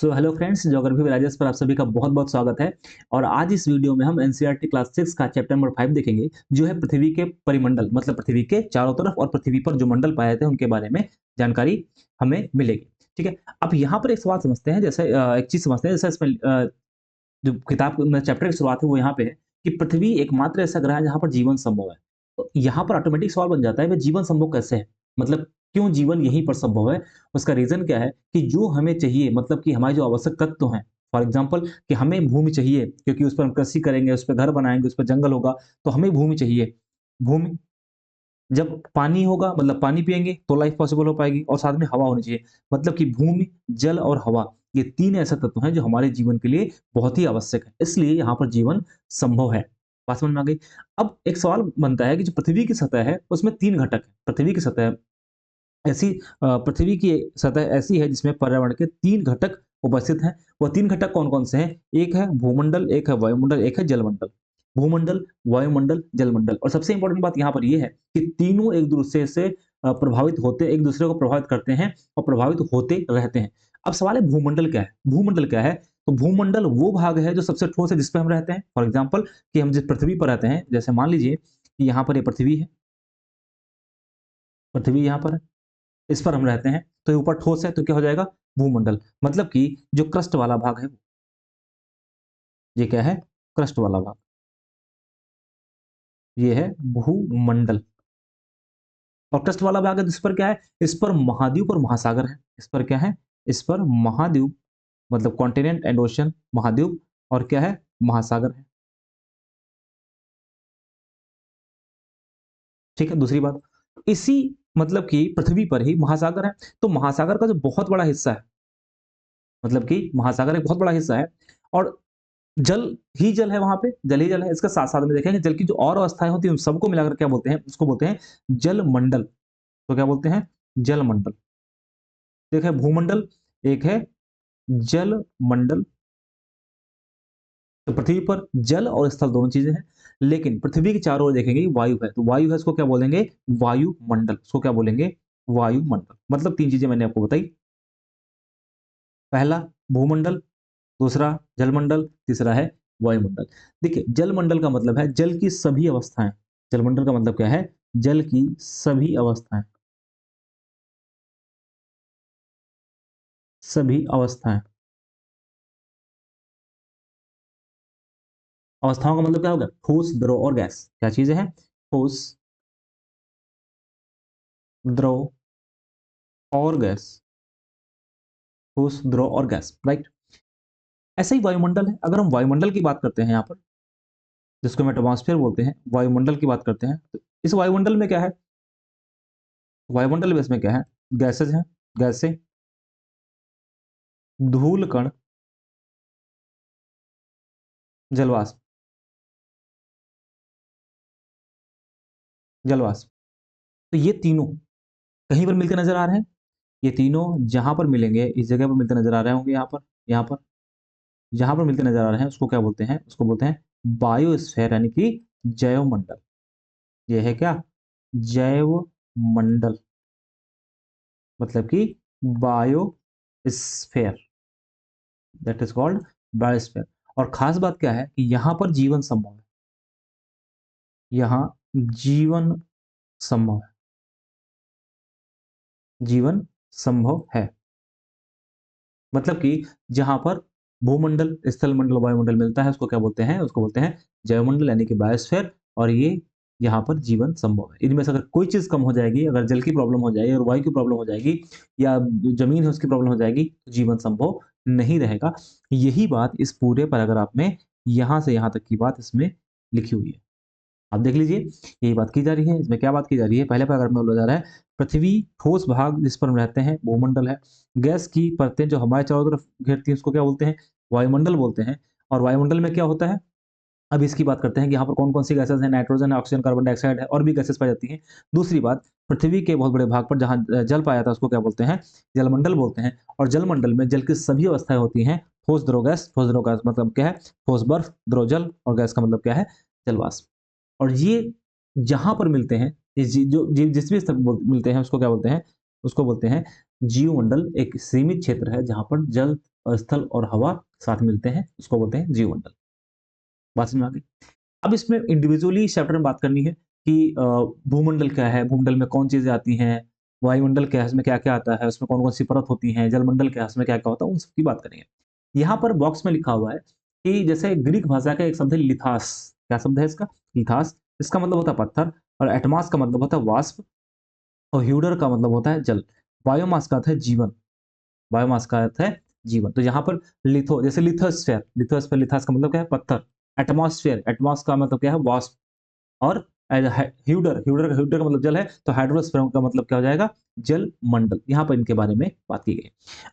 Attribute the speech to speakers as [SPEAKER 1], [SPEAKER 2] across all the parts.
[SPEAKER 1] Hello friends, geography विराजेस पर आप सभी का बहुत बहुत स्वागत है। और आज इस वीडियो में हम एनसीईआरटी क्लास 6 का चैप्टर नंबर 5 देखेंगे, जो है पृथ्वी के परिमंडल, मतलब पृथ्वी के चारों तरफ और पृथ्वी पर जो मंडल पाए जाते हैं उनके बारे में जानकारी हमें मिलेगी। ठीक है, अब यहाँ पर एक सवाल समझते हैं, जैसे एक चीज समझते हैं, जैसे इसमें जो किताब में चैप्टर की शुरुआत है वो यहाँ पे है कि पृथ्वी एकमात्र ऐसा ग्रह है जहाँ पर जीवन संभव है। तो यहाँ पर ऑटोमेटिक सवाल बन जाता है, भाई जीवन संभव कैसे है? मतलब क्यों जीवन यहीं पर संभव है? उसका रीजन क्या है कि जो हमें चाहिए, मतलब कि हमारे जो आवश्यक तत्व हैं, फॉर एग्जाम्पल कि हमें भूमि चाहिए क्योंकि उस पर हम कृषि करेंगे, उस पर घर बनाएंगे, उस पर जंगल होगा, तो हमें भूमि चाहिए। भूमि, जब पानी होगा मतलब पानी पिएँगे तो लाइफ पॉसिबल हो पाएगी, और साथ में हवा होनी चाहिए। मतलब कि भूमि, जल और हवा, ये 3 ऐसे तत्व हैं जो हमारे जीवन के लिए बहुत ही आवश्यक है। इसलिए यहाँ पर जीवन संभव है। बात समझ में आ गई? अब एक सवाल बनता है कि जो पृथ्वी की सतह है उसमें 3 घटक हैं। पृथ्वी की सतह ऐसी है जिसमें पर्यावरण के 3 घटक उपस्थित हैं। वो 3 घटक कौन-कौन से हैं? एक है भूमंडल, एक है वायुमंडल, एक है जलमंडल। भूमंडल, वायुमंडल, जलमंडल। और सबसे इंपॉर्टेंट बात यहाँ पर ये है कि तीनों एक-दूसरे से प्रभावित होते, एक-दूसरे को प्रभावित करते हैं और प्रभावित होते रहते हैं। अब सवाल है भूमंडल क्या है? भूमंडल क्या है? तो भूमंडल वो भाग है जो सबसे ठोस है जिस पे हम रहते हैं। फॉर एग्जाम्पल कि हम जिस पृथ्वी पर रहते हैं, जैसे मान लीजिए कि यहाँ पर ये पृथ्वी है, पृथ्वी यहाँ पर है, इस पर हम रहते हैं, तो ये ऊपर ठोस है तो क्या हो जाएगा? भूमंडल। मतलब कि जो क्रस्ट वाला भाग है, ये क्या है? क्रस्ट वाला भाग, ये है भूमंडल। और क्रस्ट वाला भाग है तो इस पर क्या है? इस पर महाद्वीप और महासागर है। इस पर क्या है? इस पर महाद्वीप, मतलब कॉन्टिनेंट एंड ओशन, महाद्वीप, और क्या है? महासागर है। ठीक है, दूसरी बात, इसी मतलब कि पृथ्वी पर ही महासागर है। तो महासागर का जो बहुत बड़ा हिस्सा है, मतलब कि महासागर एक बहुत बड़ा हिस्सा है, और जल ही जल है वहाँ पे, जल ही जल है। इसके साथ-साथ में देखेंगे जल की जो और अवस्थाएँ होती हैं, उन सबको मिलाकर क्या बोलते हैं? उसको बोलते हैं जलमंडल। तो क्या बोलते हैं? जलमंडल। एक है भूमंडल, एक है जलमंडल। तो पृथ्वी पर जल और स्थल दोनों चीज़ें हैं, लेकिन पृथ्वी के चारों ओर देखेंगे वायु है, तो वायु है, इसको क्या बोलेंगे? वायुमंडल। इसको क्या बोलेंगे? वायुमंडल। मतलब 3 चीज़ें मैंने आपको बताई। पहला भूमंडल, दूसरा जलमंडल, तीसरा है वायुमंडल। देखिए, जलमंडल का मतलब है जल की सभी अवस्थाएँ। जलमंडल का मतलब क्या है? जल की सभी अवस्थाएँ, सभी अवस्थाएँ। अवस्थाओं का मतलब क्या होगा? ठोस, द्रव और गैस। क्या चीज़ें हैं? ठोस, द्रव और गैस। ठोस, द्रव और गैस, राइट? ऐसा ही वायुमंडल है। अगर हम वायुमंडल की बात करते हैं यहाँ पर, जिसको हम एटमॉस्फेयर बोलते हैं, वायुमंडल की बात करते हैं, तो इस वायुमंडल में क्या है? वायुमंडल में इसमें क्या है? गैसेज़ हैं, गैसें, धूल कण, जलवाष्प, जलवाष्प। तो ये तीनों कहीं पर मिलके नज़र आ रहे हैं। ये तीनों जहाँ पर मिलेंगे, इस जगह पर मिलते नज़र आ रहे होंगे, यहाँ पर, जहाँ पर मिलते नज़र आ रहे हैं उसको क्या बोलते हैं? उसको बोलते हैं बायोस्फीयर, यानी कि जैवमंडल। ये है क्या? जैवमंडल, मतलब कि biosphere, that is called biosphere. और ख़ास बात क्या है कि यहाँ पर जीवन संभव है। यहाँ जीवन संभव है, जीवन संभव है। मतलब कि जहाँ पर भूमंडल, स्थलमंडल, वायुमंडल मिलता है उसको क्या बोलते हैं? उसको बोलते हैं जैवमंडल, यानी कि बायोस्फीयर। और ये यहाँ पर जीवन संभव है। इनमें से अगर कोई चीज़ कम हो जाएगी, अगर जल की प्रॉब्लम हो जाएगी और वायु की प्रॉब्लम हो जाएगी या जो ज़मीन है उसकी प्रॉब्लम हो जाएगी, तो जीवन संभव नहीं रहेगा। यही बात इस पूरे पैराग्राफ में यहाँ से यहाँ तक की बात इसमें लिखी हुई है। आप देख लीजिए, यही बात की जा रही है। इसमें क्या बात की जा रही है? पहले पैराग्राफ में बोला जा रहा है पृथ्वी ठोस भाग जिस पर हम रहते हैं, भूमंडल है। गैस की परतें जो हमारे चारों तरफ घेरती हैं उसको क्या बोलते हैं? वायुमंडल बोलते हैं। और वायुमंडल में क्या होता है? अब इसकी बात करते हैं कि यहाँ पर कौन-कौन सी गैसेज़ हैं, नाइट्रोजन है, ऑक्सीजन, कार्बन डाइऑक्साइड है, और भी गैसेज़ पाई जाती हैं। दूसरी बात, पृथ्वी के बहुत बड़े भाग पर जहाँ जल पाया जाता है उसको क्या बोलते हैं? जलमंडल बोलते हैं। और जलमंडल में जल की सभी अवस्थाएँ होती हैं, ठोस, द्रव, गैस। ठोस, द्रव, गैस मतलब क्या है? ठोस बर्फ, द्रव जल, और गैस का मतलब क्या है? जलवाष्प। और ये जहाँ पर मिलते हैं, जिस भी स्तर पर मिलते हैं उसको क्या बोलते हैं? उसको बोलते हैं जीवमंडल। एक सीमित क्षेत्र है जहां पर जल, स्थल और हवा साथ मिलते हैं, उसको बोलते हैं जीवमंडल। बात समझ में आ गई? अब इसमें इंडिविजुअली इस चैप्टर में बात करनी है कि भूमंडल क्या है, भूमंडल में कौन चीजें आती हैं, वायुमंडल क्या है, उसमें क्या क्या आता है, उसमें कौन कौन सी परत होती है, जलमंडल क्या है, उसमें क्या क्या होता है, उन सबकी बात करेंगे। यहाँ पर बॉक्स में लिखा हुआ है कि जैसे ग्रीक भाषा का एक शब्द है लिथास। क्या शब्द है इसका? लिथास। इसका मतलब होता है पत्थर, और एटमास का मतलब होता है वाष्प, और ह्यूडर का मतलब होता है जल। बायोमास का अर्थ है जीवन। बायोमास का अर्थ है जीवन। तो यहाँ पर लिथो, जैसे लिथोस्फेयर, लिथोस्फेयर, लिथास का मतलब क्या है? पत्थर। एटमॉस्फेयर, एटमॉस का मतलब क्या है? वाष्प। और ह्यूडर, ह्यूडर, ह्यूडर का मतलब जल है, तो हाइड्रोस्फेयर का मतलब क्या हो जाएगा? जल मंडल। यहाँ पर इनके बारे में बात की गई है।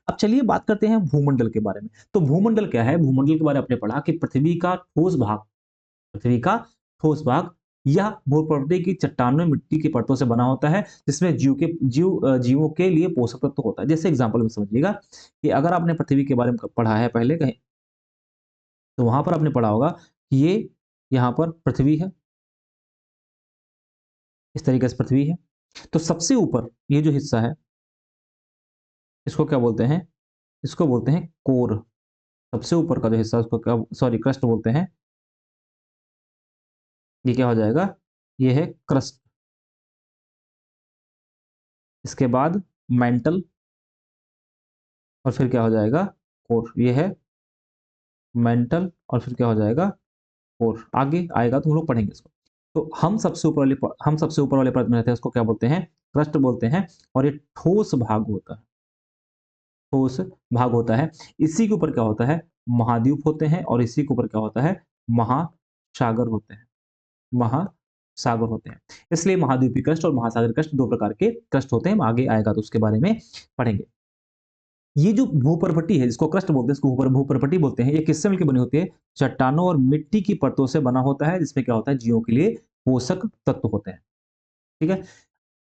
[SPEAKER 1] अब चलिए बात करते हैं भूमंडल के बारे में। तो भूमंडल क्या है? भूमंडल के बारे में आपने पढ़ा कि पृथ्वी का ठोस भाग, पृथ्वी का ठोस भाग, यह भूप्रकृति की चट्टानों, मिट्टी की परतों से बना होता है, जिसमें जीवों के लिए पोषक तत्व होता है। जैसे एग्जांपल में समझिएगा कि अगर आपने पृथ्वी के बारे में पढ़ा है पहले कहीं, तो वहां पर आपने पढ़ा होगा कि ये यहाँ पर पृथ्वी है, इस तरीके से पृथ्वी है। तो सबसे ऊपर ये जो हिस्सा है, इसको क्या बोलते हैं? इसको बोलते हैं कोर। सबसे ऊपर का जो हिस्सा, उसको क्या, सॉरी, क्रस्ट बोलते हैं। ये क्या हो जाएगा? ये है क्रस्ट। इसके बाद मेंटल, और फिर क्या हो जाएगा? कोर। ये है मेंटल, और फिर क्या हो जाएगा? कोर। आगे आएगा तो हम लोग पढ़ेंगे इसको। तो हम सबसे ऊपर वाले परत में रहते हैं, उसको क्या बोलते हैं? क्रस्ट बोलते हैं। और ये ठोस भाग होता है, ठोस भाग होता है। इसी के ऊपर क्या होता है? महाद्वीप होते हैं, और इसी के ऊपर क्या होता है? महासागर होते हैं। महासागर होते हैं। इसलिए महाद्वीपीय क्रस्ट और महासागर क्रस्ट दो प्रकार के क्रस्ट होते हैं। आगे आएगा तो उसके बारे में पढ़ेंगे। ये जो भूपर्पट्टी है, जिसको क्रस्ट बोलते हैं, इसको भूपर्पट्टी बोलते हैं, ये किससे मिलकर बनी होती है? चट्टानों और मिट्टी की परतों से बना होता है, जिसमें क्या होता है? जीवों के लिए पोषक तत्व होते हैं। ठीक है।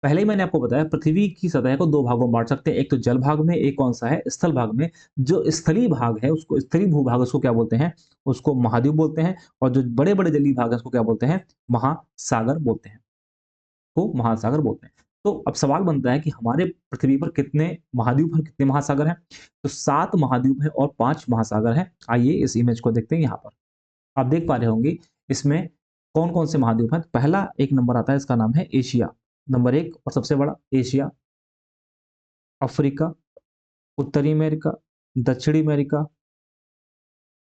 [SPEAKER 1] पहले ही मैंने आपको बताया पृथ्वी की सतह को दो भागों में बांट सकते हैं, एक तो जल भाग में, एक कौन सा है? स्थल भाग में। जो स्थलीय भाग है, उसको स्थलीय भूभाग, उसको क्या बोलते हैं? उसको महाद्वीप बोलते हैं। और जो बड़े बड़े जलीय भाग है, उसको क्या बोलते हैं? महासागर बोलते हैं। को महासागर बोलते हैं। तो अब सवाल बनता है कि हमारे पृथ्वी पर कितने महाद्वीप और कितने महासागर हैं? तो 7 महाद्वीप हैं और 5 महासागर हैं। आइए इस इमेज को देखते हैं। यहाँ पर आप देख पा रहे होंगे इसमें कौन कौन से महाद्वीप हैं। तो पहला एक नंबर आता है, इसका नाम है एशिया। नंबर 1 और सबसे बड़ा एशिया। अफ्रीका, उत्तरी अमेरिका, दक्षिणी अमेरिका,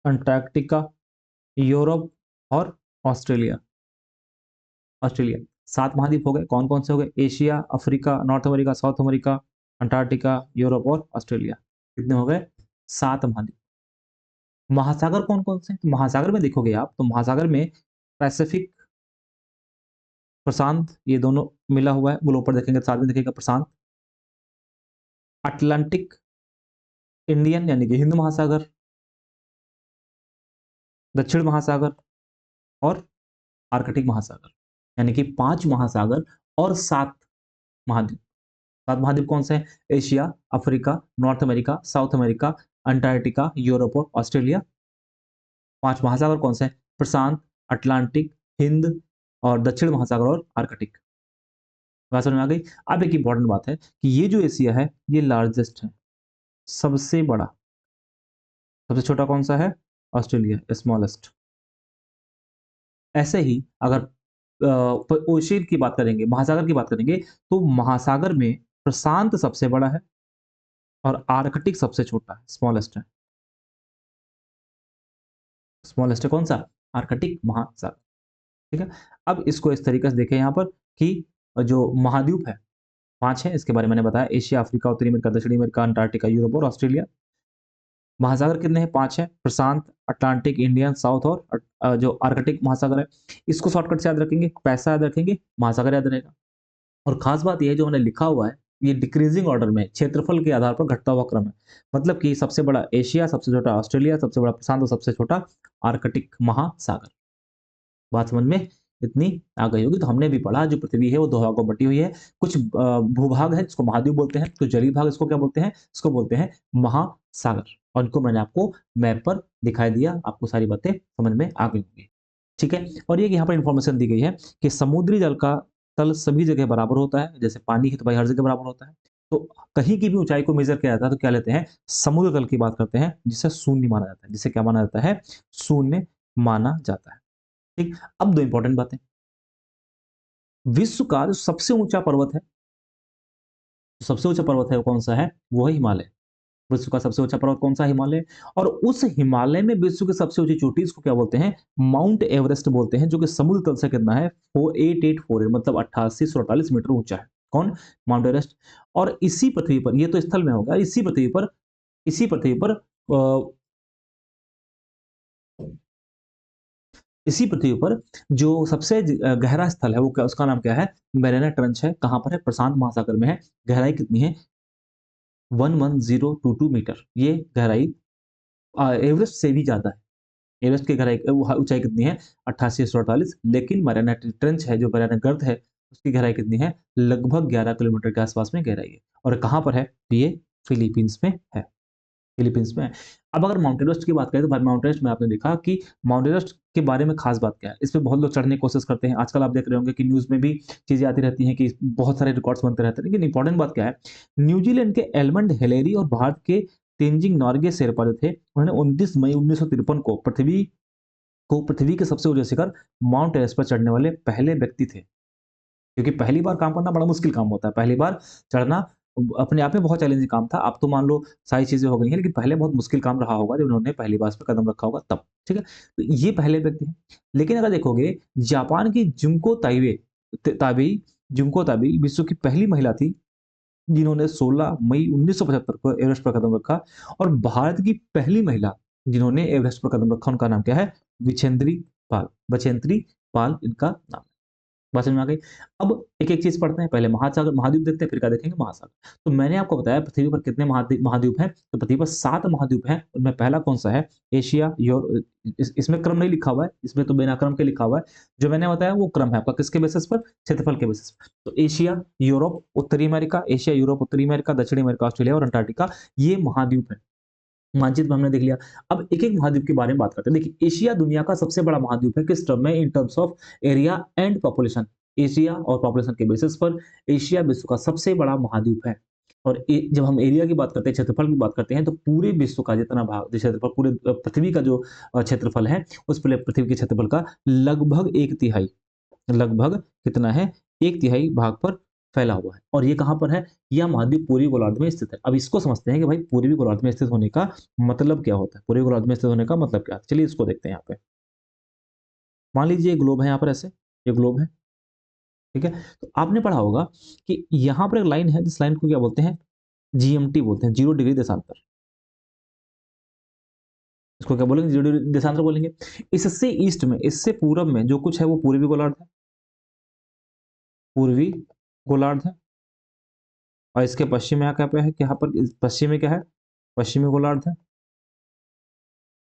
[SPEAKER 1] अंटार्कटिका, यूरोप और ऑस्ट्रेलिया। ऑस्ट्रेलिया। 7 महाद्वीप हो गए। कौन कौन से हो गए? Asia, Africa, north America, south America, Antarctica, Europe और ऑस्ट्रेलिया। कितने हो गए? 7 महाद्वीप। महासागर कौन कौन से हैं? तो महासागर में देखोगे आप, तो महासागर में पैसिफिक, प्रशांत, ये दोनों मिला हुआ है। ग्लोब पर देखेंगे तो साथ में दिखेगा प्रशांत। अटलांटिक, इंडियन यानी कि हिंद महासागर, दक्षिण महासागर, और आर्कटिक महासागर। यानी कि 5 महासागर और 7 महाद्वीप। 7 महाद्वीप कौन से हैं? Asia, Africa, north America, south America, Antarctica, Europe और ऑस्ट्रेलिया। 5 महासागर कौन से हैं? प्रशांत, अटलांटिक, हिंद और दक्षिण महासागर और आर्कटिक। बात समझ में आ गई? अब एक इंपॉर्टेंट बात है कि ये जो एशिया है, ये लार्जेस्ट है, सबसे बड़ा। सबसे छोटा कौन सा है? Australia, smallest. ऐसे ही अगर ओशियन की बात करेंगे, महासागर की बात करेंगे, तो महासागर में प्रशांत सबसे बड़ा है और आर्कटिक सबसे छोटा है, स्मॉलेस्ट है। स्मॉलेस्ट है कौन सा? आर्कटिक महासागर। ठीक है। अब इसको इस तरीके से देखें यहाँ पर कि जो महाद्वीप है 5 है, इसके बारे में मैंने बताया। एशिया, अफ्रीका, उत्तरी अमेरिका, दक्षिणी अमेरिका, अंटार्कटिका, यूरोप और ऑस्ट्रेलिया। महासागर कितने हैं? 5 है। प्रशांत, अटलांटिक, इंडियन, साउथ और जो आर्कटिक महासागर है। इसको शॉर्टकट से याद रखेंगे, पैसा याद रखेंगे, महासागर याद रहेगा। और खास बात यह है, जो मैंने लिखा हुआ है, ये डिक्रीजिंग ऑर्डर में क्षेत्रफल के आधार पर घटता हुआ क्रम है। मतलब कि सबसे बड़ा एशिया, सबसे छोटा ऑस्ट्रेलिया, सबसे बड़ा प्रशांत और सबसे छोटा आर्कटिक महासागर। बात समझ में इतनी आ गई होगी। तो हमने भी पढ़ा जो पृथ्वी है वो 2 भागों में बटी हुई है। कुछ भूभाग है जिसको महाद्वीप बोलते हैं, तो जलीय भाग इसको क्या बोलते हैं? इसको बोलते हैं महासागर। और इनको मैंने आपको मैप पर दिखाई दिया, आपको सारी बातें समझ में आ गई होंगी। ठीक है। और ये यहाँ पर इंफॉर्मेशन दी गई है कि समुद्री जल का तल सभी जगह बराबर होता है। जैसे पानी है तो भाई हर जगह बराबर होता है। तो कहीं की भी ऊंचाई को मेजर किया जाता है तो क्या लेते हैं, समुद्र तल की बात करते हैं, जिसे शून्य माना जाता है, जिसे क्या माना जाता है, शून्य माना जाता है। ठीक, अब दो इंपॉर्टेंट बातें, विश्व का जो सबसे ऊंचा पर्वत है, सबसे ऊंचा पर्वत है वो कौन सा है, वो है हिमालय। विश्व का सबसे ऊंचा पर्वत कौन सा है, हिमालय। और उस हिमालय में विश्व की सबसे ऊंची चोटी, इसको क्या बोलते हैं, माउंट एवरेस्ट बोलते हैं, जो कि समुद्र तल से कितना है, 4848, मतलब 8848 मीटर ऊंचा है। कौन, माउंट एवरेस्ट। और इसी पृथ्वी पर, ये तो स्थल में होगा, अ, इसी पृथ्वी पर जो सबसे गहरा स्थल है वो क्या, उसका नाम क्या है, मैरियाना ट्रेंच है। कहां पर है, प्रशांत महासागर में है। गहराई कितनी है, 11022 मीटर, ये गहराई एवरेस्ट से भी ज्यादा है। एवरेस्ट की गहराई ऊंचाई कितनी है, 8848, लेकिन मैरियाना ट्रेंच है, जो मैरियाना गर्त है, उसकी गहराई कितनी है, लगभग 11 किलोमीटर के आसपास में गहराई है। और कहां पर है, तो ये फिलीपींस में है, फिलीपींस में है। अब अगर माउंट एवरेस्ट की बात करें तो भाई माउंट एवरेस्ट में आपने देखा कि माउंट एवरेस्ट के बारे में खास बात क्या है, इस पे बहुत लोग चढ़ने की कोशिश करते हैं। आजकल आप देख रहे होंगे कि न्यूज़ में भी चीज़ें आती रहती हैं कि बहुत सारे रिकॉर्ड्स बनते रहते हैं, लेकिन इंपॉर्टेंट बात क्या है, न्यूजीलैंड के एडमंड हिलेरी और भारत के तेंजिंग नॉर्गे शेरपा जो थे, उन्होंने 29 मई 1953 को पृथ्वी के सबसे ऊंचे शिखर माउंट एवरेस्ट पर चढ़ने वाले पहले व्यक्ति थे। क्योंकि पहली बार काम करना बड़ा मुश्किल काम होता है, पहली बार चढ़ना अपने आप में बहुत चैलेंजिंग काम था। अब तो मान लो सारी चीज़ें हो गई हैं, लेकिन पहले बहुत मुश्किल काम रहा होगा जब उन्होंने पहली बार इस पे कदम रखा होगा तब, ठीक है? तो ये पहले व्यक्ति हैं। लेकिन अगर देखोगे, जापान की जुंको ताबेई विश्व की पहली महिला थी, जिन्होंने 16 मई 1975 को एवरेस्ट पर कदम रखा। और भारत की पहली महिला जिन्होंने एवरेस्ट पर कदम रखा, उनका नाम क्या है, बछेंद्री पाल इनका नाम। बात समझ में आ गई। अब एक-एक चीज़ पढ़ते हैं, पहले महासागर महाद्वीप देखते हैं, फिर क्या देखेंगे, महासागर। तो मैंने आपको बताया पृथ्वी पर कितने महाद्वीप हैं, तो पृथ्वी पर 7 महाद्वीप हैं, उनमें पहला कौन-सा है, एशिया, इसमें क्रम नहीं लिखा हुआ है, इसमें तो बिना क्रम के लिखा हुआ है। जो मैंने बताया वो क्रम है आपका, किसके बेसिस पर, क्षेत्रफल के बेसिस पर। तो एशिया, यूरोप, उत्तरी अमेरिका, दक्षिणी अमेरिका, ऑस्ट्रेलिया और अंटार्कटिका, ये महाद्वीप हैं। मानचित्र में हमने देख लिया। अब एक-एक महाद्वीप के बारे में बात करते हैं। देखिए, एशिया दुनिया का सबसे बड़ा महाद्वीप है, किस टर्म में, in terms of area and population. Asia और पॉपुलेशन के बेसिस पर एशिया विश्व का सबसे बड़ा महाद्वीप है। और जब हम एरिया की बात करते हैं, क्षेत्रफल की बात करते हैं, तो पूरे विश्व का जितना भाग, जो क्षेत्रफल, पूरे पृथ्वी का जो क्षेत्रफल है, उस पूरे पृथ्वी के क्षेत्रफल का लगभग 1/3, लगभग कितना है, 1/3 भाग पर फैला हुआ है। और ये कहाँ पर है, यह महाद्वीप पूर्वी गोलार्ध में स्थित है। अब इसको समझते हैं कि भाई पूर्वी गोलार्ध में स्थित होने का मतलब क्या होता है, पूर्वी गोलार्ध में स्थित होने का मतलब क्या है। चलिए इसको देखते हैं यहाँ पे। मान लीजिए ग्लोब है यहाँ पर, ऐसे ये ग्लोब है, ठीक है। तो आपने पढ़ा होगा कि यहाँ पर एक लाइन है, जिस लाइन को क्या बोलते हैं, जीएमटी बोलते हैं, 0 डिग्री देशांतर। इसको क्या बोलेंगे, 0 डिग्री देशांतर बोलेंगे। इससे ईस्ट में, इससे पूरब में जो कुछ है वो पूर्वी गोलार्ध है, पूर्वी गोलार्ध है। और इसके पश्चिम में क्या पे है, यहाँ पर पश्चिम में क्या है, पश्चिमी गोलार्ध है।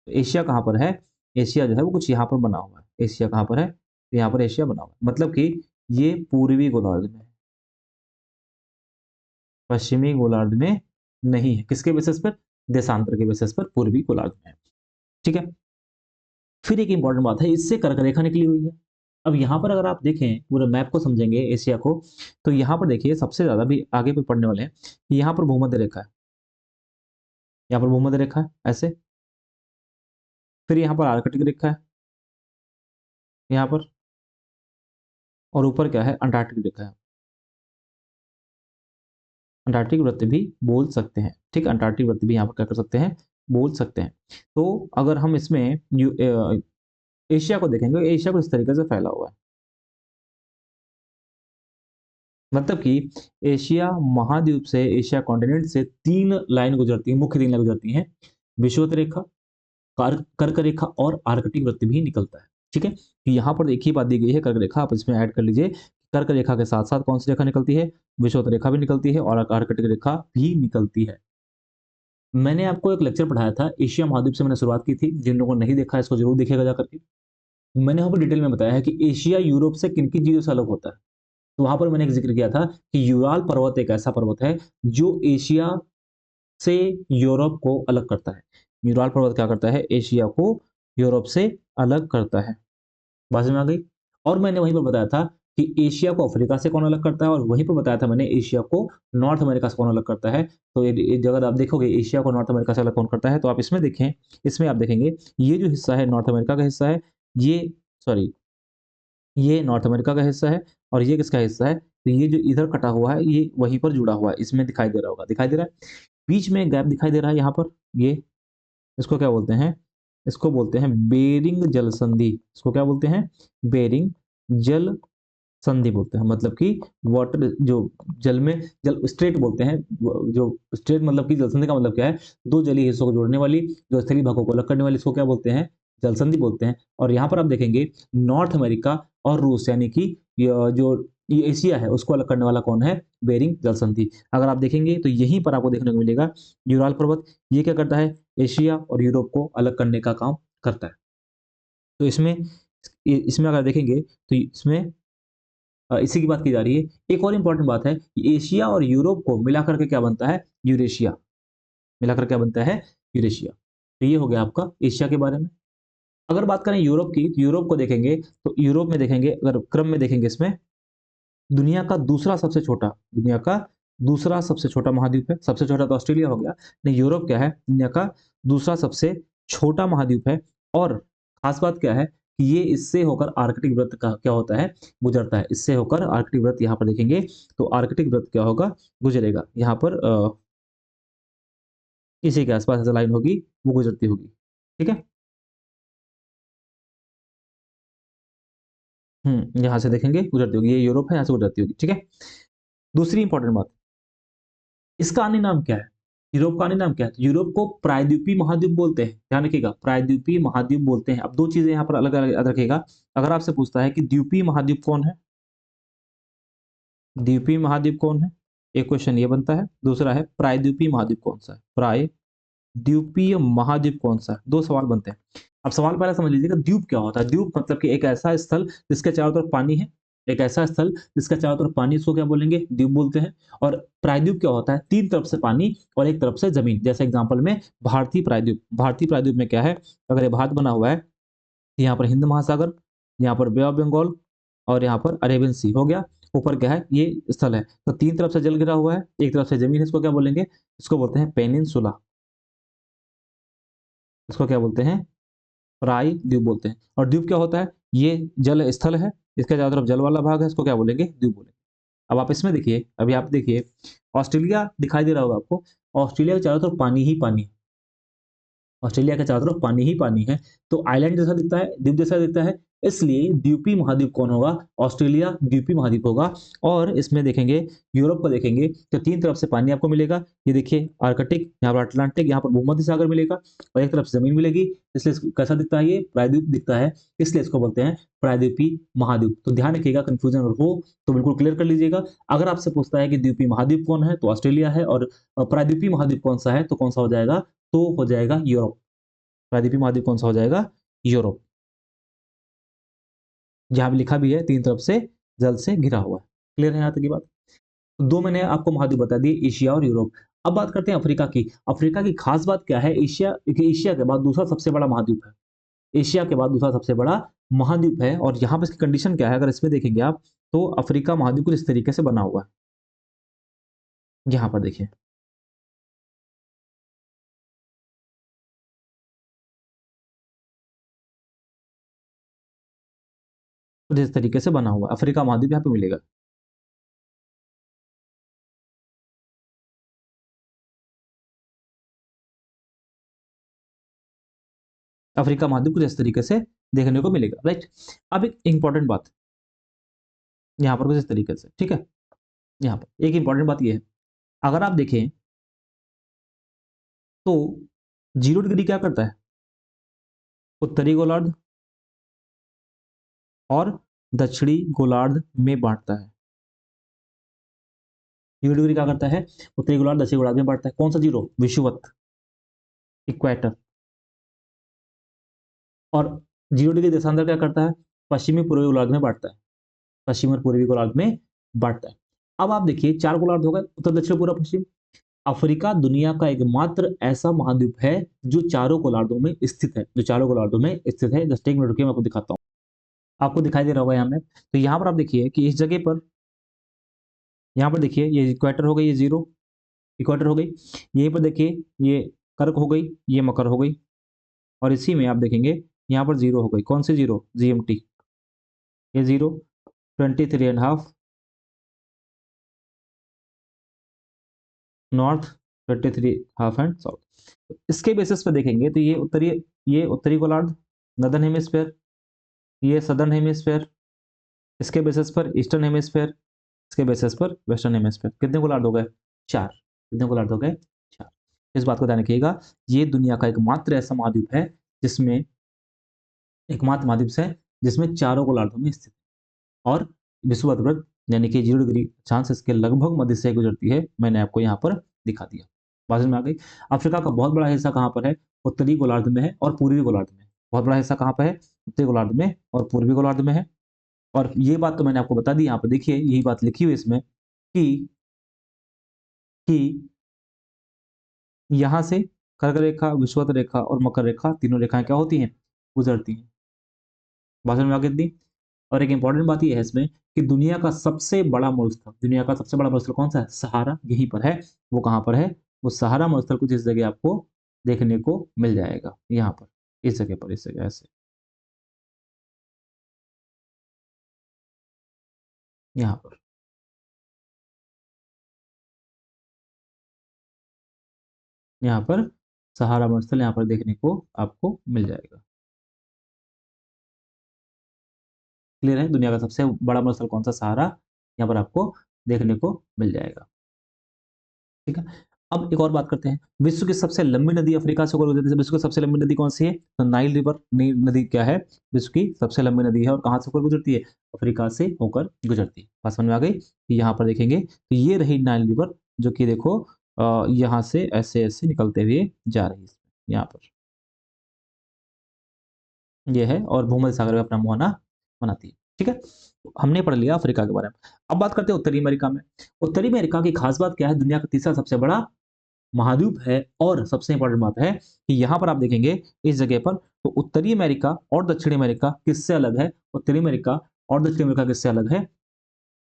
[SPEAKER 1] तो एशिया कहाँ पर है, एशिया जो है वो कुछ यहाँ पर बना हुआ है। एशिया कहाँ पर है, तो यहाँ पर एशिया बना हुआ है, मतलब कि ये पूर्वी गोलार्ध में है, पश्चिमी गोलार्ध में नहीं है। किसके बेसिस पर, देशांतर के बेसिस पर पूर्वी गोलार्ध में है, ठीक है। फिर एक इंपॉर्टेंट बात है, इससे कर्क रेखा निकली हुई है। अब यहाँ पर अगर आप देखें, पूरे मैप को समझेंगे एशिया को, तो यहाँ पर देखिए सबसे ज्यादा भी आगे पे पढ़ने वाले हैं, यहाँ पर भूमध्य रेखा है, यहाँ पर भूमध्य रेखा है ऐसे। फिर यहाँ पर आर्कटिक रेखा है यहाँ पर, और ऊपर क्या है, अंटार्कटिक रेखा है। अंटार्कटिक वृत्त भी बोल सकते हैं, ठीक है, अंटार्कटिक वृत्त भी यहाँ पर क्या कर सकते हैं, बोल सकते हैं। तो अगर हम इसमें एशिया को देखेंगे, एशिया को इस तरीके से फैला हुआ है, मतलब कि एशिया महाद्वीप से, एशिया कॉन्टिनेंट से 3 लाइन गुजरती है, मुख्य 3 लाइन गुजरती हैं, विषुवत रेखा, कर्क रेखा और आर्कटिक वृत्त भी निकलता है, ठीक है। तो यहाँ पर एक ही बात दी गई है, कर्क रेखा, आप इसमें ऐड कर लीजिए। कर्क रेखा के साथ साथ कौन सी रेखा निकलती है, विषुवत रेखा भी निकलती है और आर्कटिक रेखा भी निकलती है। मैंने आपको एक लेक्चर पढ़ाया था, एशिया महाद्वीप से मैंने शुरुआत की थी, जिन लोगों ने नहीं देखा इसको जरूर देखेगा जा करके। मैंने वहां पर डिटेल में बताया है कि एशिया यूरोप से किन किन चीजों से अलग होता है। तो वहां पर मैंने एक जिक्र किया था कि यूराल पर्वत एक ऐसा पर्वत है जो एशिया से यूरोप को अलग करता है। यूराल पर्वत क्या करता है, एशिया को यूरोप से अलग करता है। बात समझ में आ गई। और मैंने वहीं पर बताया था कि एशिया को अफ्रीका से कौन अलग करता है, और वहीं पर बताया था मैंने एशिया को नॉर्थ अमेरिका से कौन अलग करता है। तो ये अगर आप देखोगे एशिया को नॉर्थ अमेरिका से अलग कौन करता है, तो आप इसमें देखें, इसमें आप देखेंगे ये जो हिस्सा है नॉर्थ अमेरिका का हिस्सा है, ये सॉरी ये नॉर्थ अमेरिका का हिस्सा है, और ये किसका हिस्सा है, तो ये जो इधर कटा हुआ है ये वहीं पर जुड़ा हुआ है, इसमें दिखाई दे रहा होगा, दिखाई दे रहा है, बीच में गैप दिखाई दे रहा है यहाँ पर, ये इसको क्या बोलते हैं, इसको बोलते हैं बेरिंग जल संधि। इसको क्या बोलते हैं, बेरिंग जल संधि बोलते हैं। मतलब कि वाटर जो जल में जल स्ट्रेट बोलते हैं, जो स्ट्रेट मतलब कि जल संधि का मतलब क्या है, दो जलीय हिस्सों को जोड़ने वाली, जो स्थलीय भागों को अलग करने वाली, इसको क्या बोलते हैं, जल संधि बोलते हैं। और यहाँ पर आप देखेंगे नॉर्थ अमेरिका और रूस यानी कि जो ये एशिया है उसको अलग करने वाला कौन है, बेरिंग जल संधि। अगर आप देखेंगे तो यहीं पर आपको देखने को मिलेगा यूराल पर्वत, ये क्या करता है, एशिया और यूरोप को अलग करने का काम करता है। तो इसमें इसमें अगर देखेंगे तो इसमें इसी की बात की जा रही है। एक और इंपॉर्टेंट बात है कि एशिया और यूरोप को मिलाकर के क्या बनता है, यूरेशिया, मिलाकर क्या बनता है, यूरेशिया। तो ये हो गया आपका एशिया के बारे में। अगर बात करें यूरोप की, तो यूरोप को देखेंगे, तो यूरोप में देखेंगे, अगर क्रम में देखेंगे इसमें, दुनिया का दूसरा सबसे छोटा, दुनिया का दूसरा सबसे छोटा महाद्वीप है, सबसे छोटा तो ऑस्ट्रेलिया हो गया, नहीं यूरोप क्या है, दुनिया का दूसरा सबसे छोटा महाद्वीप है। और खास बात क्या है कि ये इससे होकर आर्कटिक वृत्त का क्या होता है, गुजरता है, इससे होकर आर्कटिक वृत्त यहाँ पर देखेंगे, तो आर्कटिक वृत्त क्या होगा, गुजरेगा यहाँ पर, इसी के आसपास ऐसा लाइन होगी, वो गुजरती होगी, ठीक है। यहाँ से देखेंगे गुजरती होगी, ये यूरोप है, यहाँ से गुजरती होगी, ठीक है। दूसरी इंपॉर्टेंट बात, इसका अन्य नाम क्या है, यूरोप का अन्य नाम क्या है, तो यूरोप को प्रायद्वीपीय महाद्वीप बोलते हैं, ध्यान रखिएगा, प्रायद्वीपीय महाद्वीप बोलते हैं। अब दो चीजें यहाँ पर अलग अलग याद रखिएगा, अगर आपसे पूछता है कि द्वीपीय महाद्वीप कौन है, द्वीपीय महाद्वीप कौन है, एक क्वेश्चन ये बनता है, दूसरा है प्रायद्वीपीय महाद्वीप कौन सा है, प्रायद्वीपीय महाद्वीप कौन सा है, दो सवाल बनते हैं। अब सवाल पहले समझ लीजिएगा, द्वीप क्या होता है, द्वीप मतलब कि एक ऐसा स्थल जिसके चारों तरफ पानी है, एक ऐसा स्थल जिसका चारों तरफ पानी, इसको क्या बोलेंगे, द्वीप बोलते हैं। और प्रायद्वीप क्या होता है, तीन तरफ से पानी और एक तरफ से जमीन, जैसे एग्जांपल में भारतीय प्रायद्वीप, भारतीय प्रायद्वीप में क्या है, अगर ये भारत बना हुआ है, यहाँ पर हिंद महासागर, यहाँ पर बे ऑफ बंगाल, और यहाँ पर अरेबियन सी हो गया, ऊपर क्या है, ये स्थल है, तो तीन तरफ से जल घिरा हुआ है, एक तरफ से जमीन है, इसको क्या बोलेंगे, इसको बोलते हैं पेनिनसुला, इसको क्या बोलते हैं, प्रायद्वीप बोलते हैं। और द्वीप क्या होता है, ये जल स्थल है, इसके चारों तरफ जल वाला भाग है, इसको क्या बोलेंगे, द्वीप बोलेंगे। अब आप इसमें देखिए, अभी आप देखिए ऑस्ट्रेलिया दिखाई दे रहा होगा आपको, ऑस्ट्रेलिया के चारों तरफ पानी ही पानी, ऑस्ट्रेलिया के चारों तरफ पानी ही पानी है, तो आइलैंड जैसा दिखता है, द्वीप जैसा दिखता है, इसलिए द्वीपीय महाद्वीप कौन होगा, ऑस्ट्रेलिया द्वीपीय महाद्वीप होगा। और इसमें देखेंगे, यूरोप को देखेंगे तो तीन तरफ से पानी आपको मिलेगा, ये देखिए आर्कटिक, यहाँ पर अटलांटिक, यहाँ पर भूमध्य सागर मिलेगा, और एक तरफ से जमीन मिलेगी, इसलिए कैसा दिखता है, ये प्रायद्वीप दिखता है, इसलिए इसको बोलते हैं प्रायद्वीपीय महाद्वीप। तो ध्यान रखिएगा, कंफ्यूजन अगर हो तो बिल्कुल क्लियर कर लीजिएगा। अगर आपसे पूछता है कि द्वीपीय महाद्वीप कौन है, तो ऑस्ट्रेलिया है, और प्रायद्वीपीय महाद्वीप कौन सा है, तो कौन सा हो जाएगा, तो हो जाएगा यूरोप। प्रायद्वीपीय महाद्वीप कौन सा हो जाएगा, यूरोप, जहां भी लिखा भी है तीन तरफ से जल से घिरा हुआ है। क्लियर है यहाँ तक की बात। दो मैंने आपको महाद्वीप बता दिए, एशिया और यूरोप। अब बात करते हैं अफ्रीका की। अफ्रीका की खास बात क्या है, एशिया कि एशिया के बाद दूसरा सबसे बड़ा महाद्वीप है, एशिया के बाद दूसरा सबसे बड़ा महाद्वीप है। और यहाँ पर इसकी कंडीशन क्या है, अगर इसमें देखेंगे आप, तो अफ्रीका महाद्वीप कुछ इस तरीके से बना हुआ है, यहाँ पर देखिए, कुछ इस तरीके से बना हुआ अफ्रीका महाद्वीप यहाँ पे मिलेगा। अफ्रीका महाद्वीप कुछ इस तरीके से देखने को मिलेगा, राइट। अब एक इंपॉर्टेंट बात, यहाँ पर कुछ इस तरीके से, ठीक है, यहाँ पर एक इंपॉर्टेंट बात ये है, अगर आप देखें तो 0 डिग्री क्या करता है, उत्तरी गोलार्ध और दक्षिणी गोलार्ध में बांटता है। 0 डिग्री क्या करता है, उत्तरी गोलार्ध दक्षिणी गोलार्ध में बांटता है। कौन सा जीरो, विषुवत, इक्वेटर। और 0 डिग्री देशांतर क्या करता है, पश्चिमी पूर्वी गोलार्ध में बांटता है, पश्चिमी और पूर्वी गोलार्ध में बांटता है। अब आप देखिए, चार गोलार्ध हो गए, उत्तर दक्षिण पूर्व पश्चिम। अफ्रीका दुनिया का एकमात्र ऐसा महाद्वीप है जो चारों गोलार्धों में स्थित है, जो चारों गोलार्धों में स्थित है। जस्ट एक मिनट रुकिए, मैं आपको दिखाता हूँ। आपको दिखाई दे रहा होगा यहाँ में। तो यहाँ पर आप देखिए कि इस जगह पर, यहाँ पर देखिए ये इक्वेटर हो गई, ये ज़ीरो इक्वेटर हो गई। यहीं पर देखिए ये कर्क हो गई, ये मकर हो गई, और इसी में आप देखेंगे यहाँ पर ज़ीरो हो गई। कौन सी ज़ीरो? जीएमटी, ये zero 23.5 north, 23 half and south. इसके बेसिस पे देखेंगे तो ये उत्तरी गोलार्ध, नॉर्दर्न हेमिस्फीयर, ये सदर्न हेमिस्फीयर, इसके बेसिस पर ईस्टर्न हेमिस्फीयर, इसके बेसिस पर वेस्टर्न हेमिस्फीयर। कितने गोलार्ध हो गए? 4। कितने गोलार्ध हो गए? 4। इस बात को ध्यान रखिएगा, ये दुनिया का एकमात्र ऐसा महाद्वीप है जिसमें, एकमात्र महाद्वीप है जिसमें चारों गोलार्धों में स्थित है। और विषुवत यानी कि 0 डिग्री अक्षांश इसके लगभग मध्य से गुजरती है। मैंने आपको यहाँ पर दिखा दिया। बात समझ में आ गई? अफ्रीका का बहुत बड़ा हिस्सा कहाँ पर है? उत्तरी गोलार्ध में है और पूर्वी गोलार्ध में। बहुत बड़ा हिस्सा कहाँ पर है? उत्तरी गोलार्ध में और पूर्वी गोलार्ध में है। और ये बात तो मैंने आपको बता दी। यहाँ पर देखिए यही बात लिखी हुई है इसमें कि कि यहाँ से कर्क रेखा, विषुवत रेखा और मकर रेखा, तीनों रेखाएं क्या होती हैं? गुजरती हैं। बात समझ में आ गई इतनी? और एक इंपॉर्टेंट बात यह है इसमें कि दुनिया का सबसे बड़ा मरुस्थल, दुनिया का सबसे बड़ा मरुस्थल कौन सा है? सहारा, यहीं पर है। वो कहाँ पर है? वो सहारा मरुस्थल कुछ इस जगह आपको देखने को मिल जाएगा, यहाँ पर, इस जगह पर, इस जगह ऐसे, यहाँ पर, यहाँ पर सहारा मरुस्थल यहाँ पर देखने को आपको मिल जाएगा। क्लियर है? दुनिया का सबसे बड़ा मरुस्थल कौन सा? सहारा, यहाँ पर आपको देखने को मिल जाएगा। ठीक है। अब एक और बात करते हैं, विश्व की सबसे लंबी नदी अफ्रीका से होकर गुजरती है। विश्व की सबसे लंबी नदी कौन सी है? तो नाइल रिवर, नील नदी क्या है? विश्व की सबसे लंबी नदी है। और कहाँ से होकर गुजरती है? अफ्रीका से होकर गुजरती है। बात समझ में आ गई? यहाँ पर देखेंगे तो ये रही नाइल रिवर, जो कि देखो यहाँ से ऐसे ऐसे निकलते हुए जा रही है, यहाँ पर ये है, और भूमध्य सागर में अपना मुहाना बनाती है। ठीक है, तो हमने पढ़ लिया अफ्रीका के बारे में। अब बात करते हैं उत्तरी अमेरिका में। उत्तरी अमेरिका की खास बात क्या है? दुनिया का तीसरा सबसे बड़ा महाद्वीप है। और सबसे इंपॉर्टेंट बात है कि यहां पर आप देखेंगे इस जगह पर, तो उत्तरी अमेरिका और दक्षिणी अमेरिका किससे अलग है? उत्तरी अमेरिका और दक्षिणी अमेरिका किससे अलग है?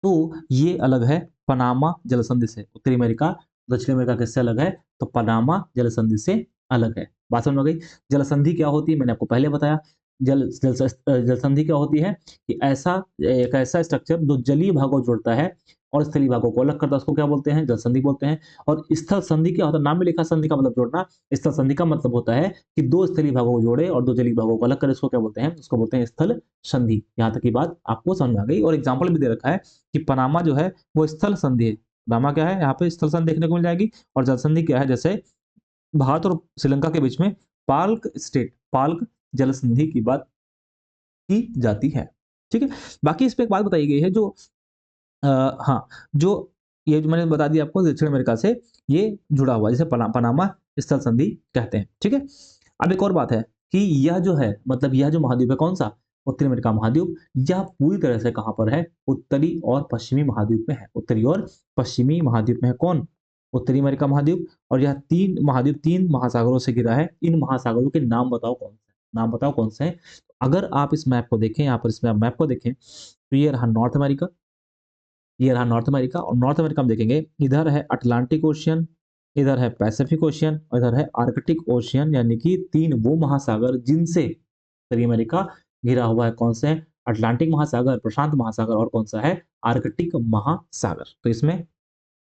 [SPEAKER 1] तो ये अलग है पनामा जलसंधि से। उत्तरी अमेरिका, दक्षिण अमेरिका किससे अलग है? तो पनामा जलसंधि से अलग है। बात समझ में आ गई? जलसंधि क्या होती है मैंने आपको पहले बताया। जलसंधि क्या होती है कि एक ऐसा स्ट्रक्चर जो जलीय भागों को जोड़ता है और स्थलीय भागों को अलग करता है, उसको क्या बोलते हैं? जलसंधि बोलते हैं। और स्थल संधि क्या होता है? नाम में लिखा, संधि का मतलब जोड़ना। स्थल संधि का मतलब होता है कि दो स्थलीय भागों को जोड़े और दो जलीय भागों को अलग करे, इसको क्या बोलते हैं? उसको बोलते हैं स्थल संधि। यहाँ तक की बात आपको समझ में आ गई। और एग्जाम्पल भी दे रखा है कि पनामा जो है वो स्थल संधि है। पनामा क्या है? यहाँ पे स्थल संधि देखने को मिल जाएगी। और जल संधि क्या है? जैसे भारत और श्रीलंका के बीच में पाल्क जल संधि की बात की जाती है। ठीक है। बाकी इस पे एक बात बताई गई है, जो हाँ, जो ये जो मैंने बता दिया आपको, दक्षिण अमेरिका से ये जुड़ा हुआ है, जिसे पनामा स्थल संधि कहते हैं। ठीक है। अब एक और बात है कि यह जो है, मतलब यह जो महाद्वीप है कौन सा? उत्तरी अमेरिका महाद्वीप, यह पूरी तरह से कहां पर है? उत्तरी और पश्चिमी महाद्वीप में है। उत्तरी और पश्चिमी महाद्वीप में है कौन? उत्तरी अमेरिका महाद्वीप। और यह तीन महाद्वीप तीन महासागरों से घिरा है। इन महासागरों के नाम बताओ कौन से? नाम बताओ कौन से हैं? अगर आप इस मैप को देखें, यहाँ पर इस मैप को देखें, तो ये रहा नॉर्थ अमेरिका, ये रहा नॉर्थ अमेरिका। और नॉर्थ अमेरिका में देखेंगे, इधर है अटलांटिक ओशियन, इधर है पैसिफिक ओशियन, और इधर है आर्कटिक ओशियन, यानी कि तीन वो महासागर जिनसे उत्तरी अमेरिका घिरा हुआ है। कौन से हैं? अटलांटिक महासागर, प्रशांत महासागर, और कौन सा है? आर्कटिक महासागर। तो इसमें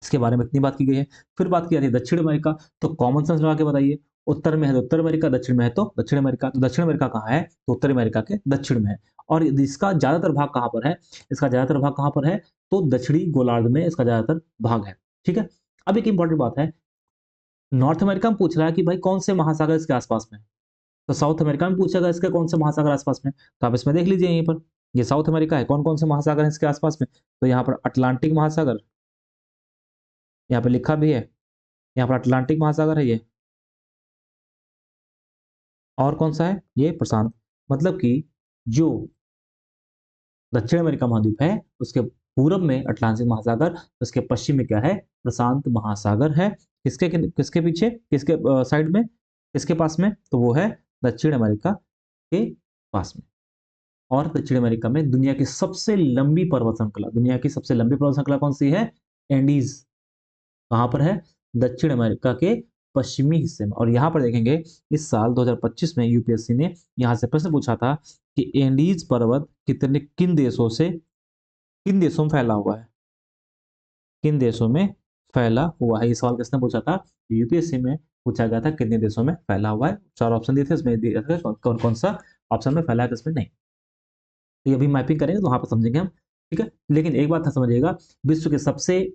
[SPEAKER 1] इसके बारे में इतनी बात की गई है। फिर बात की जाती है दक्षिण अमेरिका। तो कॉमन सेंस लगा के बताइए, उत्तर में है तो उत्तर अमेरिका, दक्षिण में है तो दक्षिण अमेरिका। तो दक्षिण अमेरिका कहाँ है? तो उत्तर अमेरिका के दक्षिण में है। और इसका ज्यादातर भाग कहाँ पर है? इसका ज्यादातर भाग कहाँ पर है? तो दक्षिणी गोलार्ध में इसका ज्यादातर भाग है। ठीक है। अब एक इंपॉर्टेंट बात है, नॉर्थ अमेरिका में पूछ रहा है कि भाई कौन से महासागर इसके आसपास में है। तो साउथ अमेरिका में पूछेगा इसके कौन से महासागर आसपास में। तो आप इसमें देख लीजिए, यहीं पर ये साउथ अमेरिका है, कौन कौन से महासागर है इसके आसपास में? तो यहाँ पर अटलांटिक महासागर, यहाँ पे लिखा भी है, यहाँ पर अटलांटिक महासागर है ये। और कौन सा है? ये प्रशांत। मतलब कि जो दक्षिण अमेरिका महाद्वीप है उसके पूरब में अटलांटिक महासागर, उसके पश्चिम में क्या है? प्रशांत महासागर है। किसके किसके पीछे, किसके साइड में, किसके पास में? तो वो है दक्षिण अमेरिका के पास में। और दक्षिण अमेरिका में दुनिया की सबसे लंबी पर्वत श्रृंखला, दुनिया की सबसे लंबी पर्वत श्रृंखला कौन सी है? एंडीज। कहां पर है? दक्षिण अमेरिका के पश्चिमी हिस्से में। और यहां पर देखेंगे इस साल 2025 में यूपीएससी ने यहां से प्रश्न पूछा था कि एंडीज पर्वत किन देशों में फैला हुआ है? किन देशों में फैला हुआ है? ये सवाल किसने पूछा था? यूपीएससी में पूछा गया था कितने देशों में फैला हुआ है। चार ऑप्शन दिए थे, इसमें दिया था कौन कौन सा ऑप्शन में फैला है किसमें नहीं। तो ये अभी मैपिंग करेंगे तो वहां पर समझेंगे हम, ठीक है। लेकिन एक बात समझिएगा, विश्व के सबसे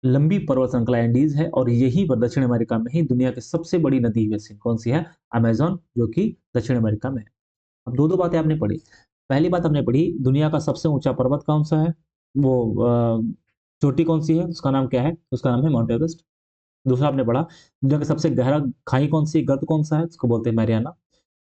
[SPEAKER 1] लंबी पर्वत श्रृंखला एंडीज है और यही पर दक्षिण अमेरिका में ही दुनिया की सबसे बड़ी नदी वैसी कौन सी है? अमेजोन, जो कि दक्षिण अमेरिका में है। अब दो दो बातें आपने पढ़ी। पहली बात हमने पढ़ी, दुनिया का सबसे ऊंचा पर्वत कौन सा है, वो चोटी कौन सी है, उसका नाम क्या है? उसका नाम है माउंट एवरेस्ट। दूसरा आपने पढ़ा, दुनिया का सबसे गहरा खाई कौन सी, गर्त कौन सा है, उसको बोलते हैं मैरियाना।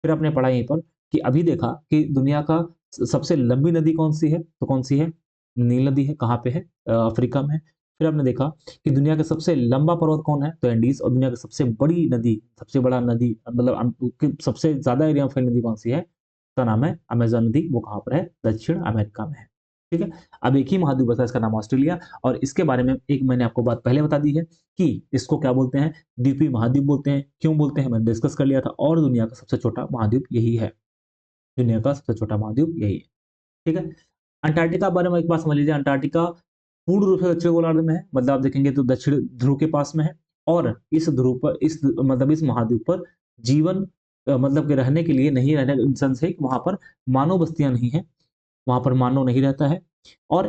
[SPEAKER 1] फिर आपने पढ़ा यहीं पर कि अभी देखा कि दुनिया का सबसे लंबी नदी कौन सी है, तो कौन सी है? नील नदी है। कहाँ पे है? अफ्रीका में है। फिर आपने देखा कि दुनिया का सबसे लंबा पर्वत कौन है, तो एंडीज। और दुनिया की सबसे बड़ी नदी, सबसे बड़ा नदी मतलब सबसे ज्यादा एरिया में फैली नदी कौन सी है, उसका नाम है अमेजन नदी। वो कहाँ पर है? दक्षिण अमेरिका में है। ठीक है। अब एक ही महाद्वीप बचा है, इसका नाम ऑस्ट्रेलिया। और इसके बारे में एक मैंने आपको बात पहले बता दी है कि इसको क्या बोलते हैं? द्वीपीय महाद्वीप बोलते हैं। क्यों बोलते हैं मैंने डिस्कस कर लिया था। और दुनिया का सबसे छोटा महाद्वीप यही है, दुनिया का सबसे छोटा महाद्वीप यही है। ठीक है। अंटार्कटिका के बारे में एक बात समझ लीजिए, अंटार्कटिका पूर्ण रूप से दक्षिण गोलार्ध में है, मतलब आप देखेंगे तो दक्षिण ध्रुव के पास में है। और इस ध्रुव पर, इस महाद्वीप पर जीवन मतलब कि रहने के लिए नहीं, रहने इन सेंस है कि वहां पर मानव बस्तियां नहीं है, वहां पर मानव नहीं रहता है। और